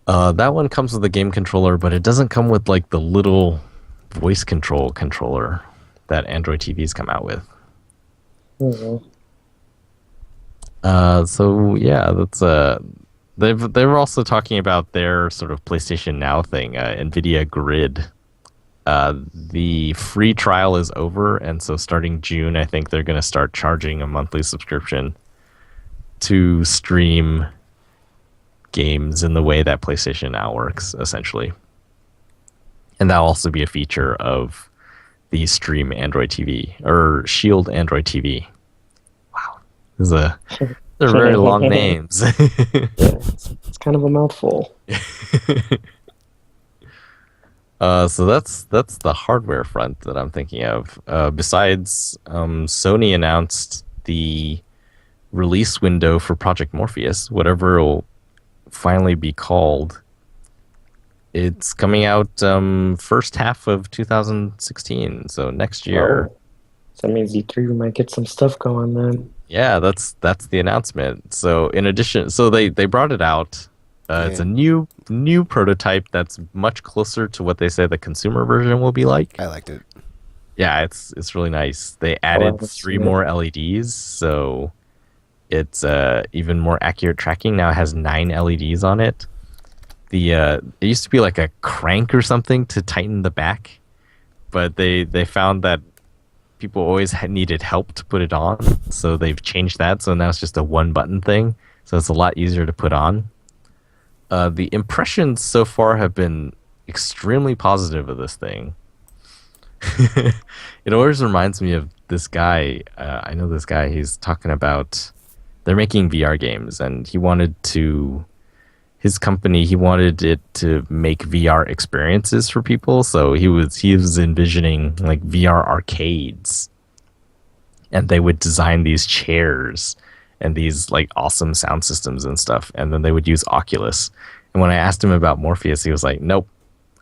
That one comes with a game controller, but it doesn't come with like the little voice control controller that Android TVs come out with. Mhm. So yeah, that's they were also talking about their sort of PlayStation Now thing, NVIDIA Grid. The free trial is over, and so starting June, I think they're going to start charging a monthly subscription to stream games in the way that PlayStation Now works, essentially. And that'll also be a feature of the Stream Android TV, or Shield Android TV. Wow. They're very long names. Yeah, it's kind of a mouthful. So that's the hardware front that I'm thinking of. Besides, Sony announced the release window for Project Morpheus, whatever it'll finally be called. It's coming out first half of 2016, so next year. Oh, so that means E3 we might get some stuff going then. Yeah, that's the announcement. So in addition, so they brought it out. It's a new prototype that's much closer to what they say the consumer version will be like. I liked it. Yeah, it's really nice. They added that's 3 neat. more LEDs, so it's even more accurate tracking. Now it has 9 LEDs on it. It used to be like a crank or something to tighten the back, but they found that people always needed help to put it on, so they've changed that. So now it's just a 1-button thing, so it's a lot easier to put on. The impressions so far have been extremely positive of this thing. It always reminds me of this guy. I know this guy. He's talking about they're making VR games, and his company wanted it to make VR experiences for people. So he was envisioning like VR arcades, and they would design these chairs and these like awesome sound systems and stuff, and then they would use Oculus. And when I asked him about Morpheus, he was like, "Nope,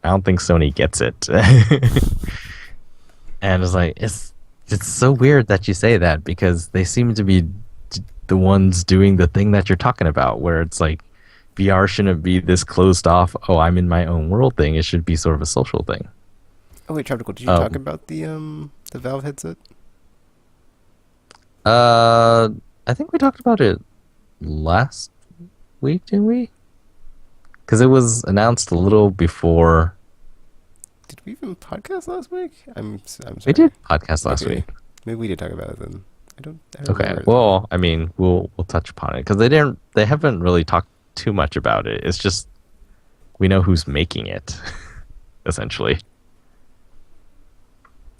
I don't think Sony gets it." And I was like, it's so weird that you say that, because they seem to be the ones doing the thing that you're talking about, where it's like VR shouldn't be this closed off, oh, I'm in my own world thing. It should be sort of a social thing. Oh wait, Tropical, did you talk about the Valve headset? I think we talked about it last week, didn't we? Because it was announced a little before. Did we even podcast last week? I'm sorry. We did podcast last Okay. week. Maybe we did talk about it then. I don't Okay. remember. Well, I mean, we'll touch upon it because they haven't really talked too much about it. It's just we know who's making it, essentially.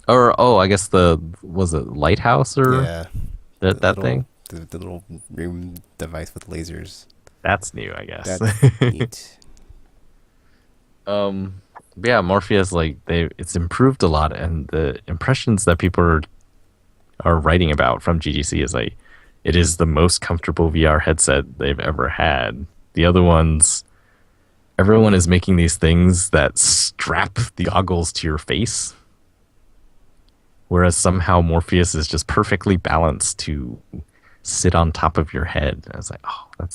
Or I guess was it Lighthouse or Yeah, that little, thing? the little room device with lasers. That's new, I guess. That's neat. But yeah, Morpheus, like it's improved a lot, and the impressions that people are writing about from GDC is like it is the most comfortable VR headset they've ever had. The other ones, everyone is making these things that strap the goggles to your face, whereas somehow Morpheus is just perfectly balanced to sit on top of your head. I was like, oh, that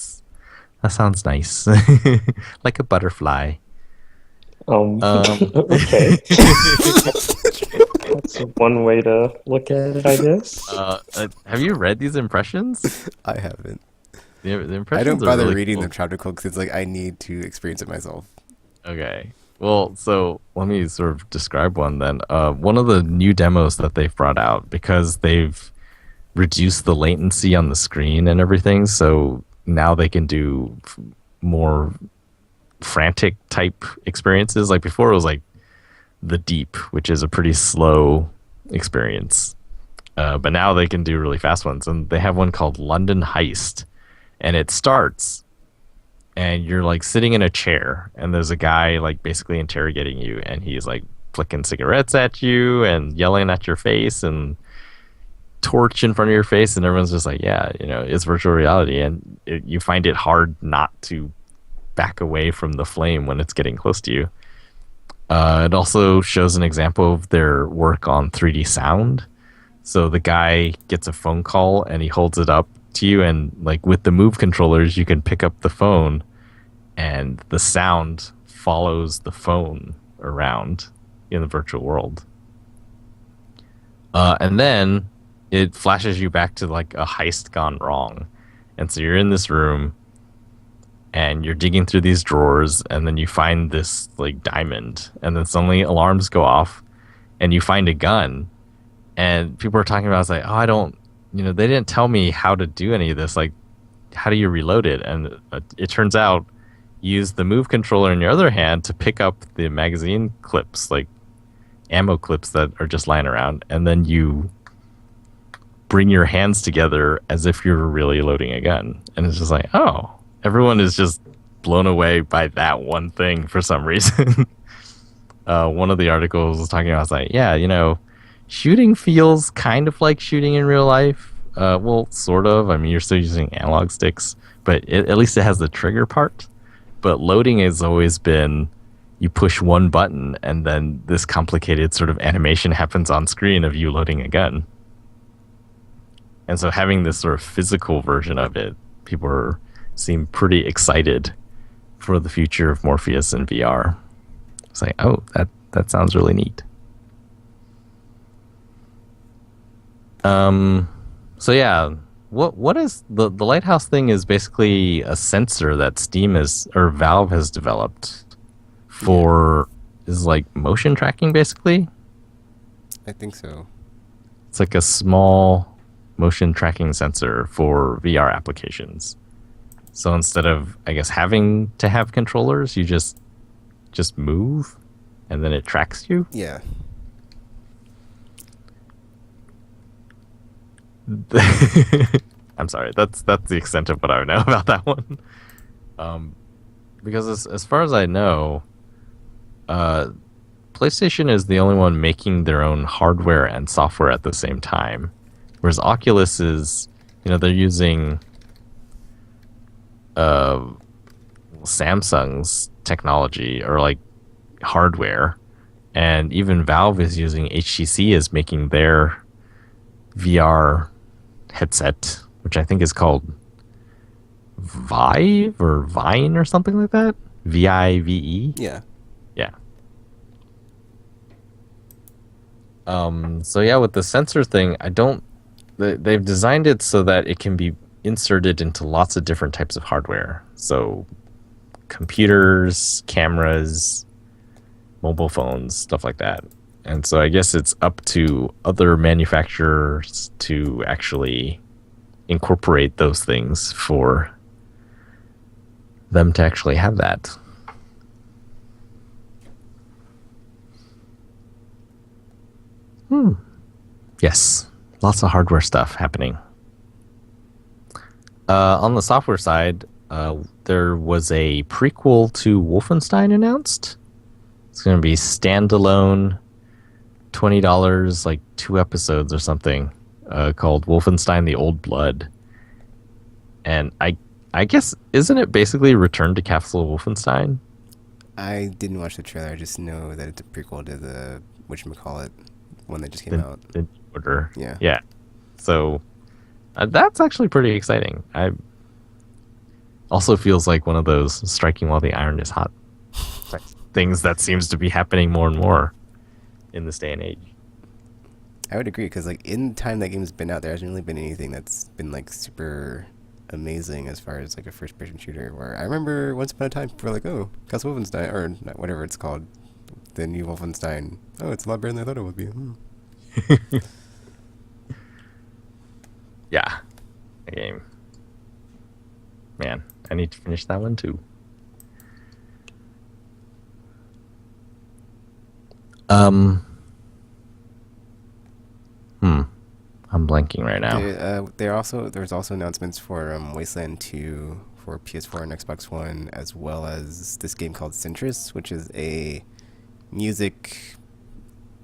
sounds nice, like a butterfly. Okay. That's one way to look at it, I guess. Have you read these impressions? I haven't. The I don't impressions are bother really reading cool. the chapter because it's like I need to experience it myself. Okay. Well, so let me sort of describe one then. One of the new demos that they've brought out, because they've reduced the latency on the screen and everything, so now they can do more frantic type experiences. Like before, it was like the Deep, which is a pretty slow experience. But now they can do really fast ones, and they have one called London Heist, and it starts and you're like sitting in a chair and there's a guy like basically interrogating you and he's like flicking cigarettes at you and yelling at your face and torch in front of your face, and everyone's just like, yeah, it's virtual reality, and you find it hard not to back away from the flame when it's getting close to you. It also shows an example of their work on 3D sound. So the guy gets a phone call and he holds it up to you, and like with the Move controllers, you can pick up the phone and the sound follows the phone around in the virtual world. And then it flashes you back to like a heist gone wrong. And so you're in this room and you're digging through these drawers, and then you find this like diamond, and then suddenly alarms go off and you find a gun, and people are talking about, it's like, oh, I don't, they didn't tell me how to do any of this. Like, how do you reload it? And it turns out you use the Move controller in your other hand to pick up the magazine clips, like ammo clips that are just lying around, and then you bring your hands together as if you're really loading a gun. And it's just like, oh, everyone is just blown away by that one thing for some reason. One of the articles was talking about, I was like, yeah, shooting feels kind of like shooting in real life. Well, sort of. I mean, you're still using analog sticks, but at least it has the trigger part. But loading has always been, you push one button and then this complicated sort of animation happens on screen of you loading a gun. And so having this sort of physical version of it, people seem pretty excited for the future of Morpheus in VR. It's like, oh, that sounds really neat. So yeah, what is the Lighthouse thing is basically a sensor that Valve has developed for is like motion tracking basically. I think so. It's like a small motion tracking sensor for VR applications. So instead of, I guess, having to have controllers, you just move and then it tracks you. Yeah. I'm sorry. That's the extent of what I know about that one. Because as far as I know, PlayStation is the only one making their own hardware and software at the same time, whereas Oculus is, they're using Samsung's technology or like hardware, and even Valve is using HTC as making their VR headset, which I think is called Vive or Vine or something like that. VIVE. Yeah. Yeah. So yeah, with the sensor thing, they've designed it so that it can be inserted into lots of different types of hardware. So computers, cameras, mobile phones, stuff like that. And so I guess it's up to other manufacturers to actually incorporate those things for them to actually have that. Yes, lots of hardware stuff happening. On the software side, there was a prequel to Wolfenstein announced. It's going to be standalone, $20, like 2 episodes or something, called Wolfenstein: The Old Blood. And I guess, isn't it basically Return to Castle Wolfenstein? I didn't watch the trailer. I just know that it's a prequel to the whatchamacallit one that just came out. The order. Yeah. Yeah. So that's actually pretty exciting. I also feels like one of those striking while the iron is hot things that seems to be happening more and more in this day and age. I would agree, because like in the time that game's been out, there hasn't really been anything that's been like super amazing as far as like a first-person shooter. Where I remember once upon a time, people were like, "Oh, Castle Wolfenstein," or whatever it's called, the new Wolfenstein. Oh, it's a lot better than I thought it would be. Yeah, the game. Man, I need to finish that one too. I'm blanking right now. There's also announcements for Wasteland 2 for PS4 and Xbox One, as well as this game called Centris, which is a music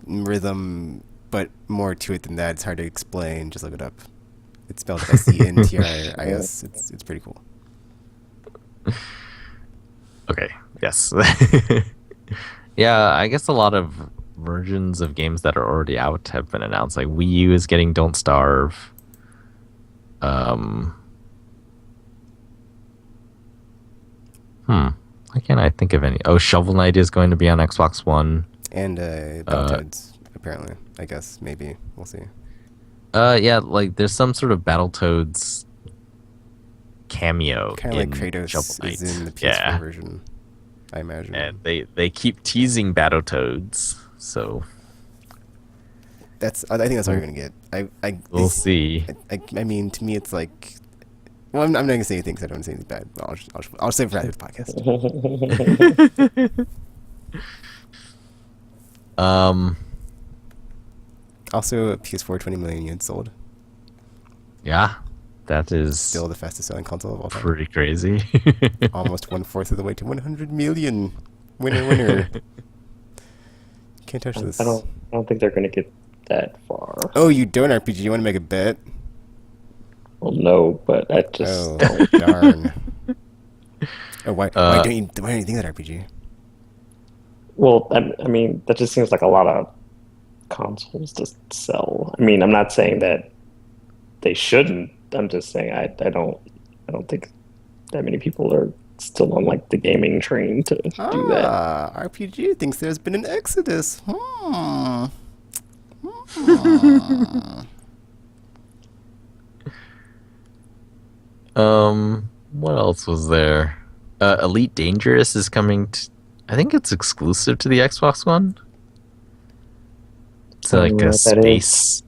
rhythm, but more to it than that. It's hard to explain. Just look it up. It's spelled Centris. It's pretty cool. Okay. Yes. Yeah, I guess a lot of versions of games that are already out have been announced. Like Wii U is getting Don't Starve. Why can't I think of any? Oh, Shovel Knight is going to be on Xbox One. And Battletoads, apparently. I guess, maybe. We'll see. Yeah, like there's some sort of Battletoads cameo. Kind of like in Kratos Shovel Knight. is in the PS4 version, I imagine. And they keep teasing Battletoads, so I think that's all you're gonna get. we'll see. I mean, to me, it's like. Well, I'm not gonna say anything because I don't say anything bad. I'll save it for after the podcast. Also, PS4 20 million units sold. Yeah, that is Still the fastest selling console of all time. pretty crazy. Almost 1/4 of the way to 100 million. Winner. Can't touch this. I don't think they're gonna get that far. Oh, you don't RPG? You want to make a bet? Well, no, but I just Oh, don't. darn. Oh, why don't you think that RPG? Well, I mean, that just seems like a lot of consoles to sell. I mean, I'm not saying that they shouldn't. I'm just saying I don't think that many people are still on like the gaming train to do that. RPG thinks there's been an exodus. What else was there? Elite Dangerous is coming to, I think it's exclusive to the Xbox One. It's like a space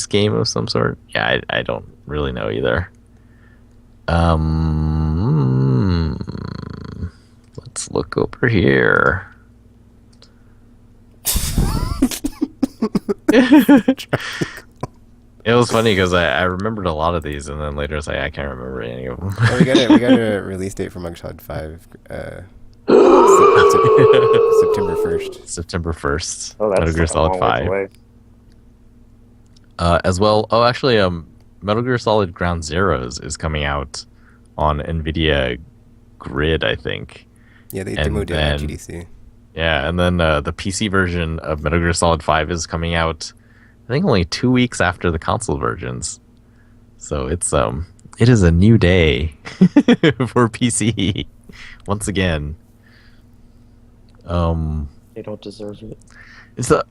game of some sort. Yeah, I don't really know either. Let's look over here. It was funny because I remembered a lot of these, and then later I was like, I can't remember any of them. Oh, we got a release date for Mugshot 5. September 1st. September 1st. Oh, that's Metal Gear like a Solid long ways 5. away. As well. Oh, actually, Metal Gear Solid Ground Zeroes is coming out on NVIDIA Grid, I think. Yeah, they And demoed it then- at GDC. Yeah, and then the PC version of Metal Gear Solid 5 is coming out, I think, only 2 weeks after the console versions. So it is a new day for PC once again. They don't deserve it. It's a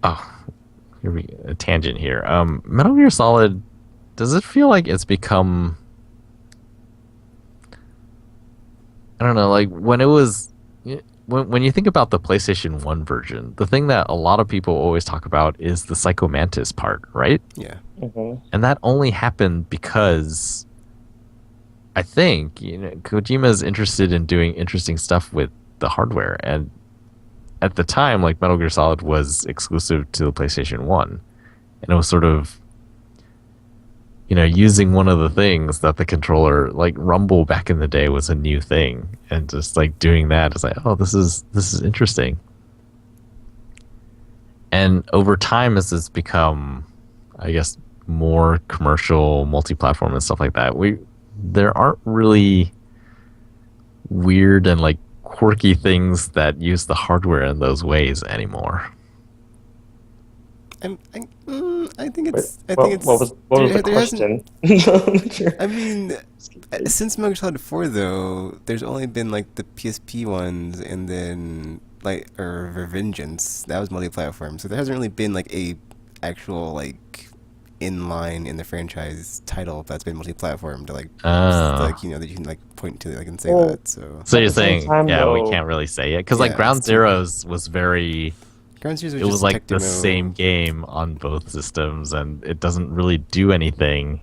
tangent here. Metal Gear Solid, does it feel like it's become, I don't know, like when it was, when you think about the PlayStation 1 version, the thing that a lot of people always talk about is the Psycho Mantis part, right? Yeah. Mm-hmm. And that only happened because I think, Kojima's interested in doing interesting stuff with the hardware, and at the time, like, Metal Gear Solid was exclusive to the PlayStation 1, and it was sort of, using one of the things that the controller, like Rumble back in the day, was a new thing, and just like doing that is like, oh, this is interesting. And over time, as it's become, I guess, more commercial, multi-platform and stuff like that, there aren't really weird and like quirky things that use the hardware in those ways anymore. I think it's. What was the question? I mean, since Metal Gear Solid 4, though, there's only been like the PSP ones, and then Revengeance. That was multi-platform, so there hasn't really been like a actual like in line in the franchise title that's been multi-platform to like Oh. like that you can like point to like and say Well, that. So So at you're the same saying, time, yeah, we though, can't really say it because like yeah, Ground it's too, Zeroes was very. Ground Zeroes was It was just tech like the demo. same game on both systems, and it doesn't really do anything.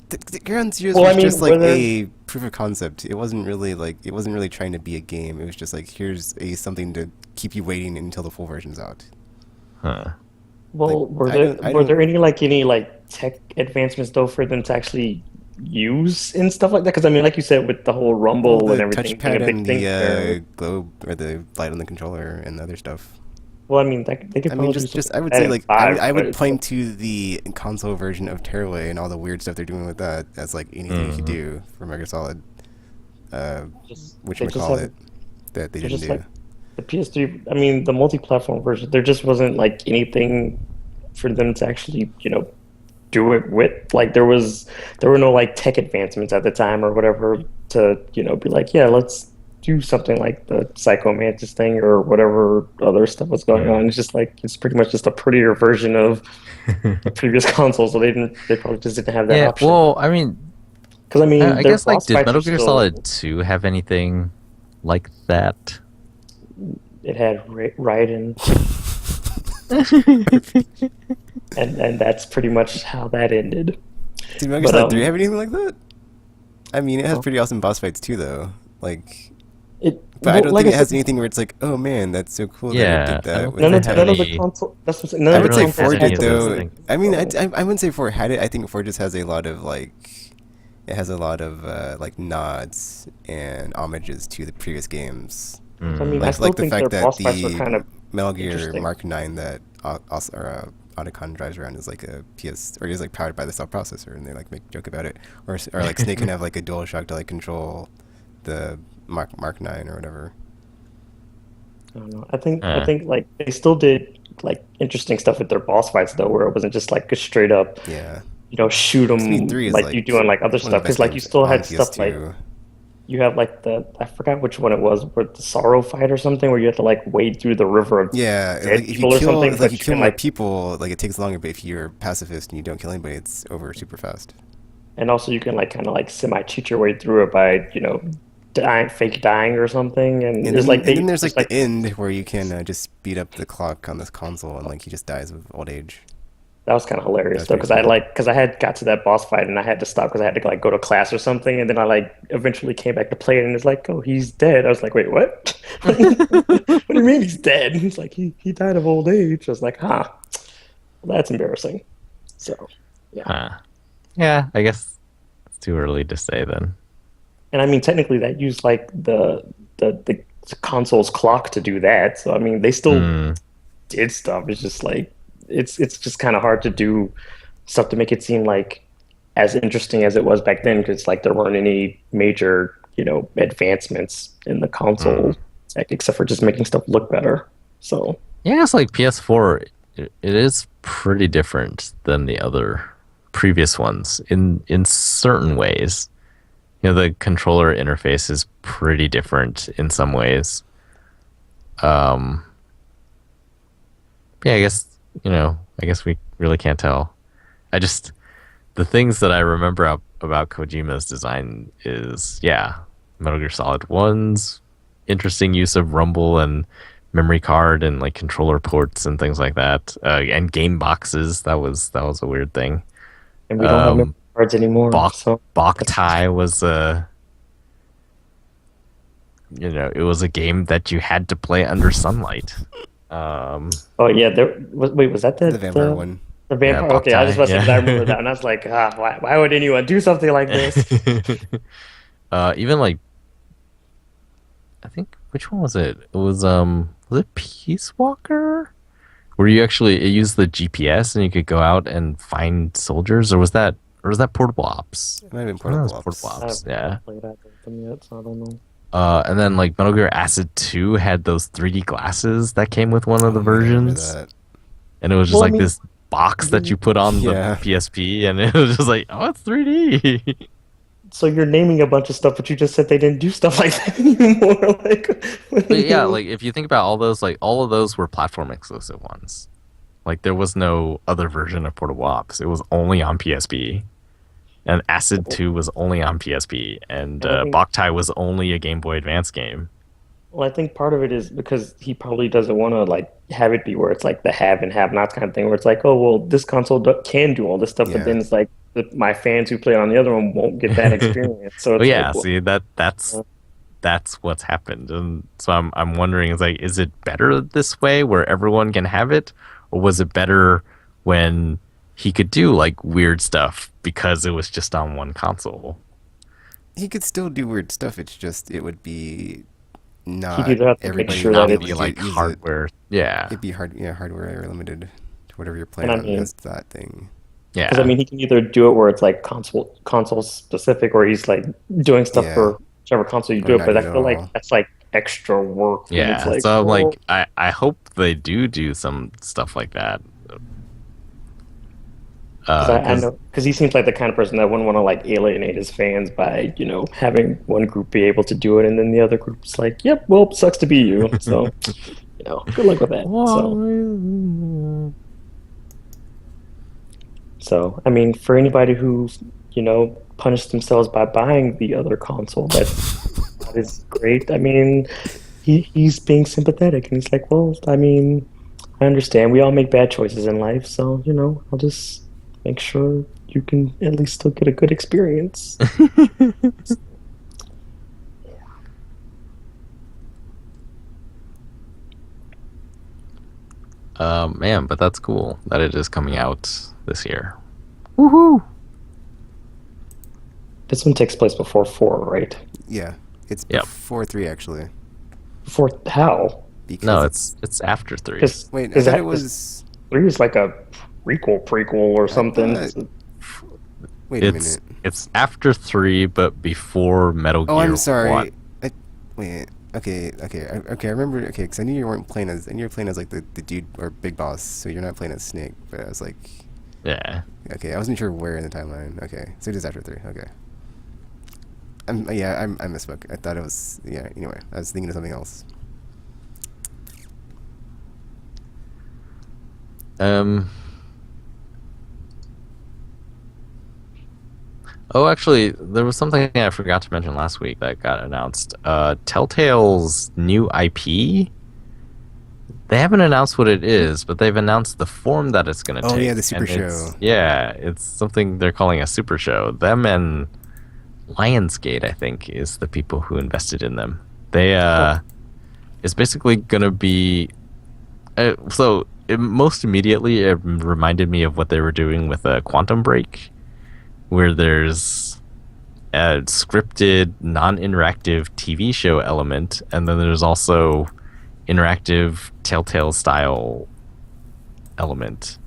The Ground Zeroes well, I was mean, just like whether a proof of concept. It wasn't really trying to be a game. It was just like here's a something to keep you waiting until the full version's out. Huh. Like well, I don't I were don't there any like tech advancements though for them to actually use and stuff like that? Because I mean, like you said, with the whole well rumble and the everything being a touchpad big and thing there. the globe or the light on the controller and other stuff. Well, I mean, they could I mean, probably do just something I like would that say in like five, I but would point to the console version of Tearaway and all the weird stuff they're doing with that as like anything you could Mhm. do for Metal Solid, they just have whatchamacallit, that they they're didn't just do. like the PS3. I mean, the multi-platform version. There just wasn't like anything for them to actually, do it with. Like there were no like tech advancements at the time or whatever to, be like, yeah, let's do something like the Psycho Mantis thing or whatever other stuff was going on. It's just like it's pretty much just a prettier version of the previous console, so they probably just didn't have that Yeah, option. well, I mean, Because I mean, I their guess like, boss did fights are Metal Gear Solid still 2 have anything like that? it had Raiden, and that's pretty much how that ended. Did Metal Gear But Solid 3 have anything like that? I mean, it has well, pretty awesome boss fights too, though. Like, but I well, don't like think I it has said, anything where it's like, oh man, that's so cool that it Yeah, did I that don't with think the they had none of the any. console. That's what I'm saying. None I I of the would don't say think they consoles had 4 any had did of those those though. things. things. I mean, So I wouldn't say 4 had it. I think 4 just has a lot of like nods and homages to the previous games. I mean, I Mm. still Like the think their fact that boss fights were the kind of Metal Gear interesting. Mark 9 that Otacon drives around is like a PS or is like powered by the cell processor, and they like make a joke about it. Or like Snake can have like a DualShock to like control the Mark 9 or whatever. I don't know. I Uh, think like they still did like interesting stuff with their boss fights though, where it wasn't just like a straight up, Yeah, shoot Speed them 3 is like you like do on like other one of the stuff. Because best like you games still on had stuff like PS2. you have like the I forgot which one it was, but the Sorrow fight or something, where you have to like wade through the river of Yeah, dead like people or something, if you but you kill can more like people, like it takes longer. But if you're pacifist and you don't kill anybody, it's over super fast. and also you can like kind of like semi cheat your way through it by fake dying or something. And there's like And then they there's there's like the like end where you can just speed up the clock on this console, and like he just dies of old age. that was kind of That hilarious was though, pretty because cool. I had got to that boss fight and I had to stop because I had to like go to class or something, and then I like eventually came back to play it and it's like, oh, he's dead. I was like, wait, what? What do you mean he's dead? And he's like, he died of old age. I was like, huh, well, that's embarrassing. So yeah, huh. Yeah, I guess it's too early to say then. and I mean technically that used like the console's clock to do that. So I mean they still Mm. did stuff. It's just like it's just kind of hard to do stuff to make it seem like as interesting as it was back then because like there weren't any major advancements in the console Mm. tech except for just making stuff look better. So Yeah, it's like PS4. It is pretty different than the other previous ones in certain ways. The controller interface is pretty different in some ways. Um, yeah, I guess we really can't tell. I just the things that I remember about Kojima's design is, yeah, Metal Gear Solid One's interesting use of rumble and memory card and like controller ports and things like that, and game boxes. That was a weird thing. and we don't have memory Um, cards anymore. So that's Boktai was it was a game that you had to play under sunlight. Um, oh yeah, wait, was that The vampire one. the yeah, vampire? Okay, I was just Boktai, about to say 'cause I remember yeah. that, and I was like, why would anyone do something like this? Even like I think which one was it? It was it Peace Walker? Where you actually it used the GPS and you could go out and find soldiers, or was that Portable Ops? It might have been I think it was Portable Portable Ops. I Ops, haven't yeah. played either of them yet, so I don't know. And then like Metal Gear Acid 2 had those 3D glasses that came with one of the Oh man, I remember versions, that. and it was just Well, I like mean, this box that you put on the Yeah. PSP, and it was just like, oh, it's 3D. so you're naming a bunch of stuff, but you just said they didn't do stuff like that anymore. Like, what do But you yeah, mean? like if you think about all those, like all of those were platform exclusive ones. Like there was no other version of Portable Ops. It was only on PSP. And Acid 2 was only on PSP, and And I think, Boktai was only a Game Boy Advance game. well, I think part of it is because he probably doesn't want to like have it be where it's like the have and have nots kind of thing, where it's like, oh well, this console can do all this stuff, but Yeah. then it's like my fans who play on the other one won't get that experience. So Oh it's yeah, like, well, see that's what's happened, and so I'm wondering, is it better this way where everyone can have it, or was it better when he could do like weird stuff because it was just on one console? He could still do weird stuff. It's just it would be he'd not either have to make everybody Like sure would that be not able be to like use it. hardware. Yeah, It'd be hardware limited to whatever you're and playing I on. mean, That's that thing. because I yeah. mean, he can either do it where it's like console specific, or he's like doing stuff Yeah, for whichever console you or do it. not But I do it at feel like all. that's like extra work when it's Yeah, like, so I'm well, like, I hope they do some stuff like that. because I Because know because he seems like the kind of person that wouldn't want to like alienate his fans by having one group be able to do it and then the other group's like, yep, well, sucks to be you. So good luck with that. So I mean, for anybody who's punished themselves by buying the other console, that is great. I mean, he's being sympathetic and he's like, well, I mean, I understand we all make bad choices in life, so I'll just make sure you can at least still get a good experience. man, but that's cool that it is coming out this year. Woohoo! This one takes place before 4, right? Yeah, it's Yep. before 3 actually. Before how? Because No, it's after 3. Because wait, I thought it was. 3 is like a prequel or something. thought- Wait a minute. It's after 3, but before Metal Gear Oh, I'm sorry. 1. Wait. Okay. I remember. Okay, because I knew you weren't playing as. I knew you were playing as like the dude or big boss. So you're not playing as Snake. But I was like, Yeah. okay, I wasn't sure where in the timeline. Okay, so it is after 3. Okay. I misspoke. I thought it was. Yeah. Anyway, I was thinking of something else. Oh, actually, there was something I forgot to mention last week that got announced. Telltale's new IP. They haven't announced what it is, but they've announced the form that it's going to take. Oh yeah, the super and show. it's something they're calling a super show. Them and Lionsgate, I think, is the people who invested in them. It's basically going to be. Most immediately, it reminded me of what they were doing with Quantum Break, where there's a scripted, non-interactive TV show element, and then there's also interactive Telltale style element,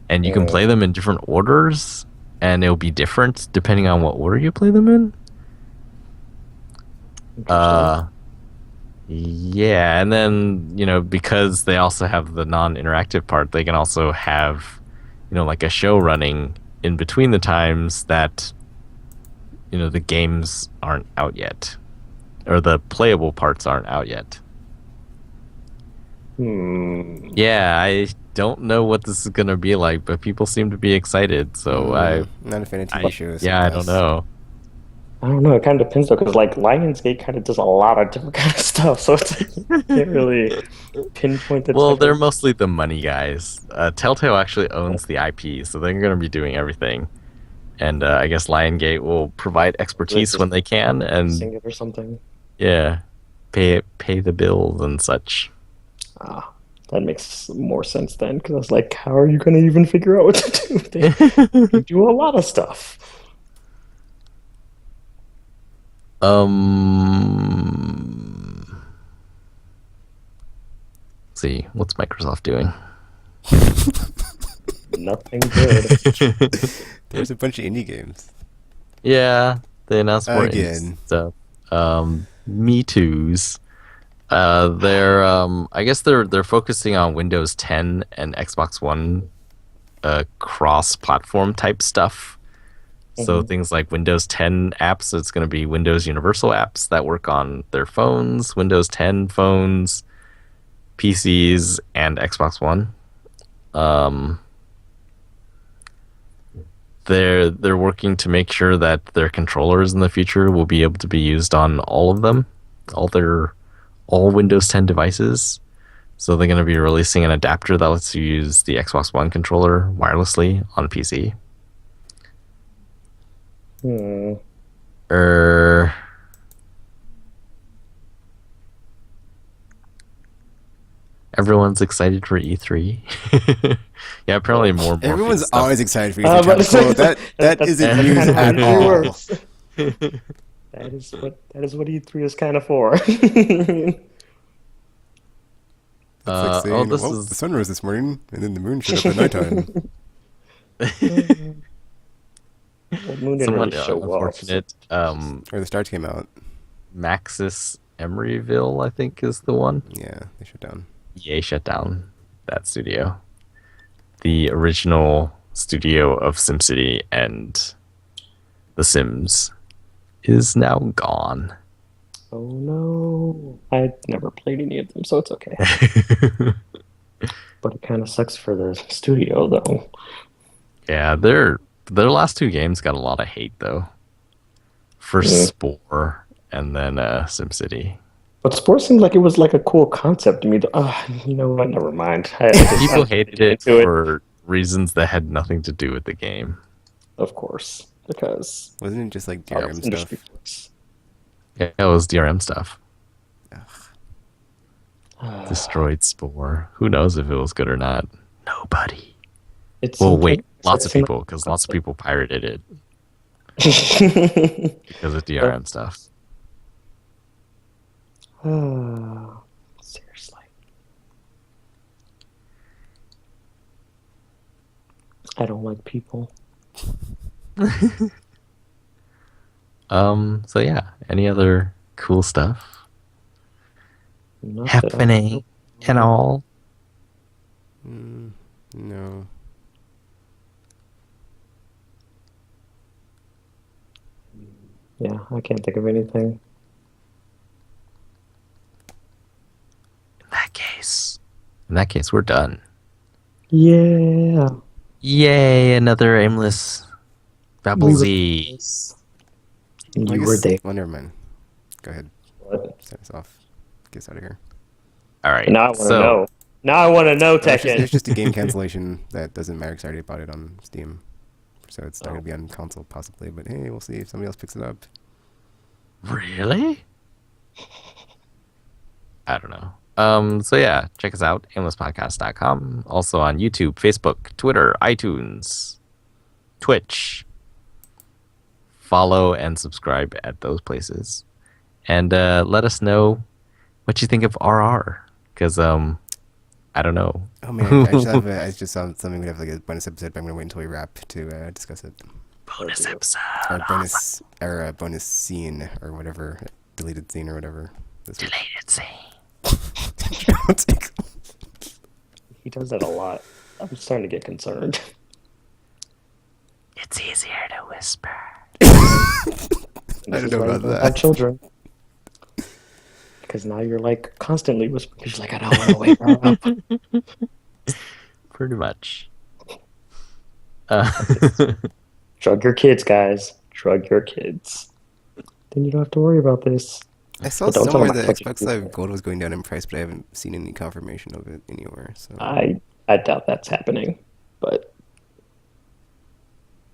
and you can play them in different orders, and it'll be different depending on what order you play them in. Yeah, and then because they also have the non-interactive part, they can also have like a show running in between the times that the games aren't out yet, or the playable parts aren't out yet. Yeah, I don't know what this is gonna be like, but people seem to be excited. So I'm not a fan of TV shows. yeah, I don't know. I don't know. It kind of depends though, because like Lionsgate kind of does a lot of different kind of stuff, so it's you can't really pinpoint the. Well, type they're of- mostly the money guys. Telltale actually owns the IP, so they're gonna be doing everything. And I guess Lionsgate will provide expertise when they can, and sing it or something. yeah, pay the bills and such. That makes more sense then, because I was like, how are you going to even figure out what to do? They do a lot of stuff. Let's see, what's Microsoft doing? Nothing good. There's a bunch of indie games. Yeah, they announced more Again. stuff. Me Too's. I guess they're focusing on Windows 10 and Xbox One cross-platform type stuff. So things like Windows 10 apps, it's going to be Windows Universal apps that work on their phones, Windows 10 phones, PCs, and Xbox One. Um, they're working to make sure that their controllers in the future will be able to be used on all of them, all Windows 10 devices. So they're going to be releasing an adapter that lets you use the Xbox One controller wirelessly on PC. Everyone's excited for E3. Yeah, apparently more. Everyone's stuff. always excited for E3. So that isn't news at all. That is what E3 is kind of for. It's like saying, this well, is... the sun rose this morning, and then the moon showed up at nighttime. Well, moon didn't Somewhat really show unfortunate. Or the stars came out. Maxis Emeryville, I think, is the one. Yeah, they shut down. EA shut down that studio. The original studio of SimCity and The Sims is now gone. Oh no. I never played any of them, so it's okay. But it kind of sucks for the studio, though. Yeah, their last two games got a lot of hate, though. First Spore, and then SimCity. But Spore seemed like it was like a cool concept to me. You know what? Never mind. People hated it for reasons that had nothing to do with the game. Of course, because wasn't it just like DRM stuff? Yeah, it was DRM stuff. Destroyed Spore. Who knows if it was good or not? Nobody. Lots of people, because lots of people pirated it because of DRM stuff. Seriously. I don't like people. So yeah, any other cool stuff happening and all? No. Yeah, I can't think of anything. In that case, we're done. Yeah. Yay, another Aimless Babble Z. You were there. Well, never mind. Go ahead. What? Set us off. Get us out of here. All right. Now I want to know. Now I want to know, Tekken. It's just a game cancellation that doesn't matter because I already bought it on Steam. So it's not going to be on console, possibly. But hey, we'll see if somebody else picks it up. Really? I don't know. So yeah, check us out, aimlesspodcast.com. Also on YouTube, Facebook, Twitter, iTunes, Twitch. Follow and subscribe at those places. And let us know what you think of RR. Because, I don't know. Oh man, I just saw something. We have like a bonus episode, but I'm going to wait until we wrap to discuss it. Bonus episode. Or bonus scene, or whatever. Deleted scene, or whatever. Deleted scene. He does that a lot. I'm starting to get concerned. It's easier to whisper. I don't know about that. Have children. Because now you're like constantly whispering. You're like, I don't want to wake her up. Pretty much. Drug your kids, guys. Drug your kids. Then you don't have to worry about this. I saw somewhere that Xbox Live Gold was going down in price, but I haven't seen any confirmation of it anywhere. So I doubt that's happening. But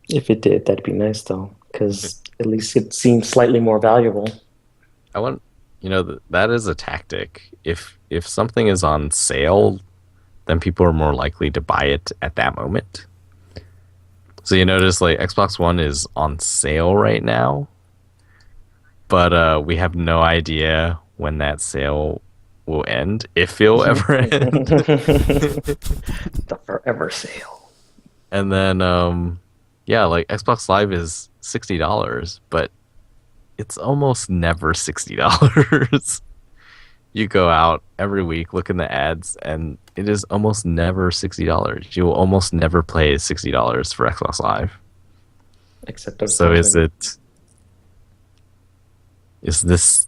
if it did, that'd be nice, though. Because at least it seems slightly more valuable. That is a tactic. If something is on sale, then people are more likely to buy it at that moment. So you notice like Xbox One is on sale right now, but we have no idea when that sale will end, if it'll ever end. The forever sale. And then like Xbox Live is $60, but it's almost never $60. You go out every week, look in the ads, and it is almost never $60. You will almost never pay $60 for Xbox Live. Except so is this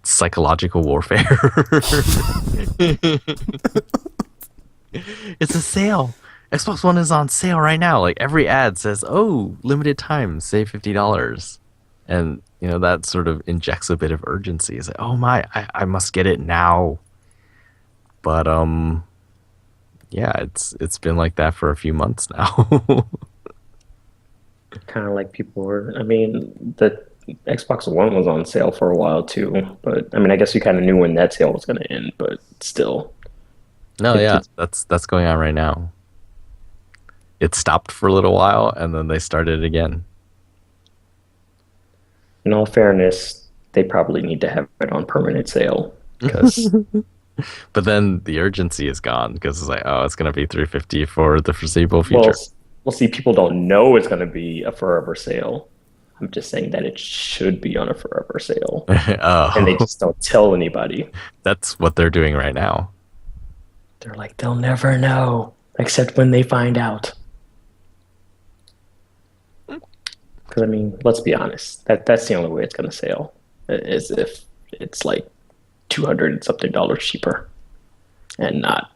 psychological warfare? It's a sale. Xbox One is on sale right now. Like every ad says, "Oh, limited time, save $50." And that sort of injects a bit of urgency. It's like, oh my, I must get it now. But yeah, it's been like that for a few months now. Kind of like people were. I mean, the Xbox One was on sale for a while too, but I mean, I guess you kind of knew when that sale was going to end, but still, No, it, yeah, it's that's going on right now. It stopped for a little while and then they started again. in all fairness, they probably need to have it on permanent sale because, But then the urgency is gone because it's like, oh, it's gonna be 350 for the foreseeable well, future. we'll see. People don't know it's going to be a forever sale. I'm just saying that it should be on a forever sale, and they Oh, just don't tell anybody. that's what they're doing right now. They're like, they'll never know, except when they find out. Because I mean, let's be honest. That's the only way it's going to sell, is if it's like 200 and something dollars cheaper, and not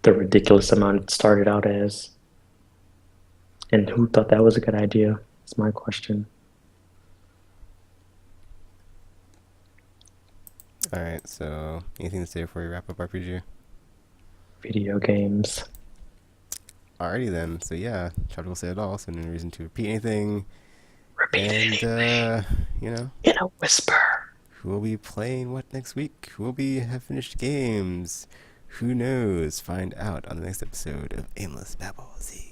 the ridiculous amount it started out as. And who thought that was a good idea? That's my question. All right. So, anything to say before we wrap up RPG? Video games. Alrighty then. So yeah, Chad will say it all. So no reason to repeat anything. Repeat And anything in a whisper. who will be playing what next week? Who will be have finished games? Who knows? Find out on the next episode of Aimless Babble Z.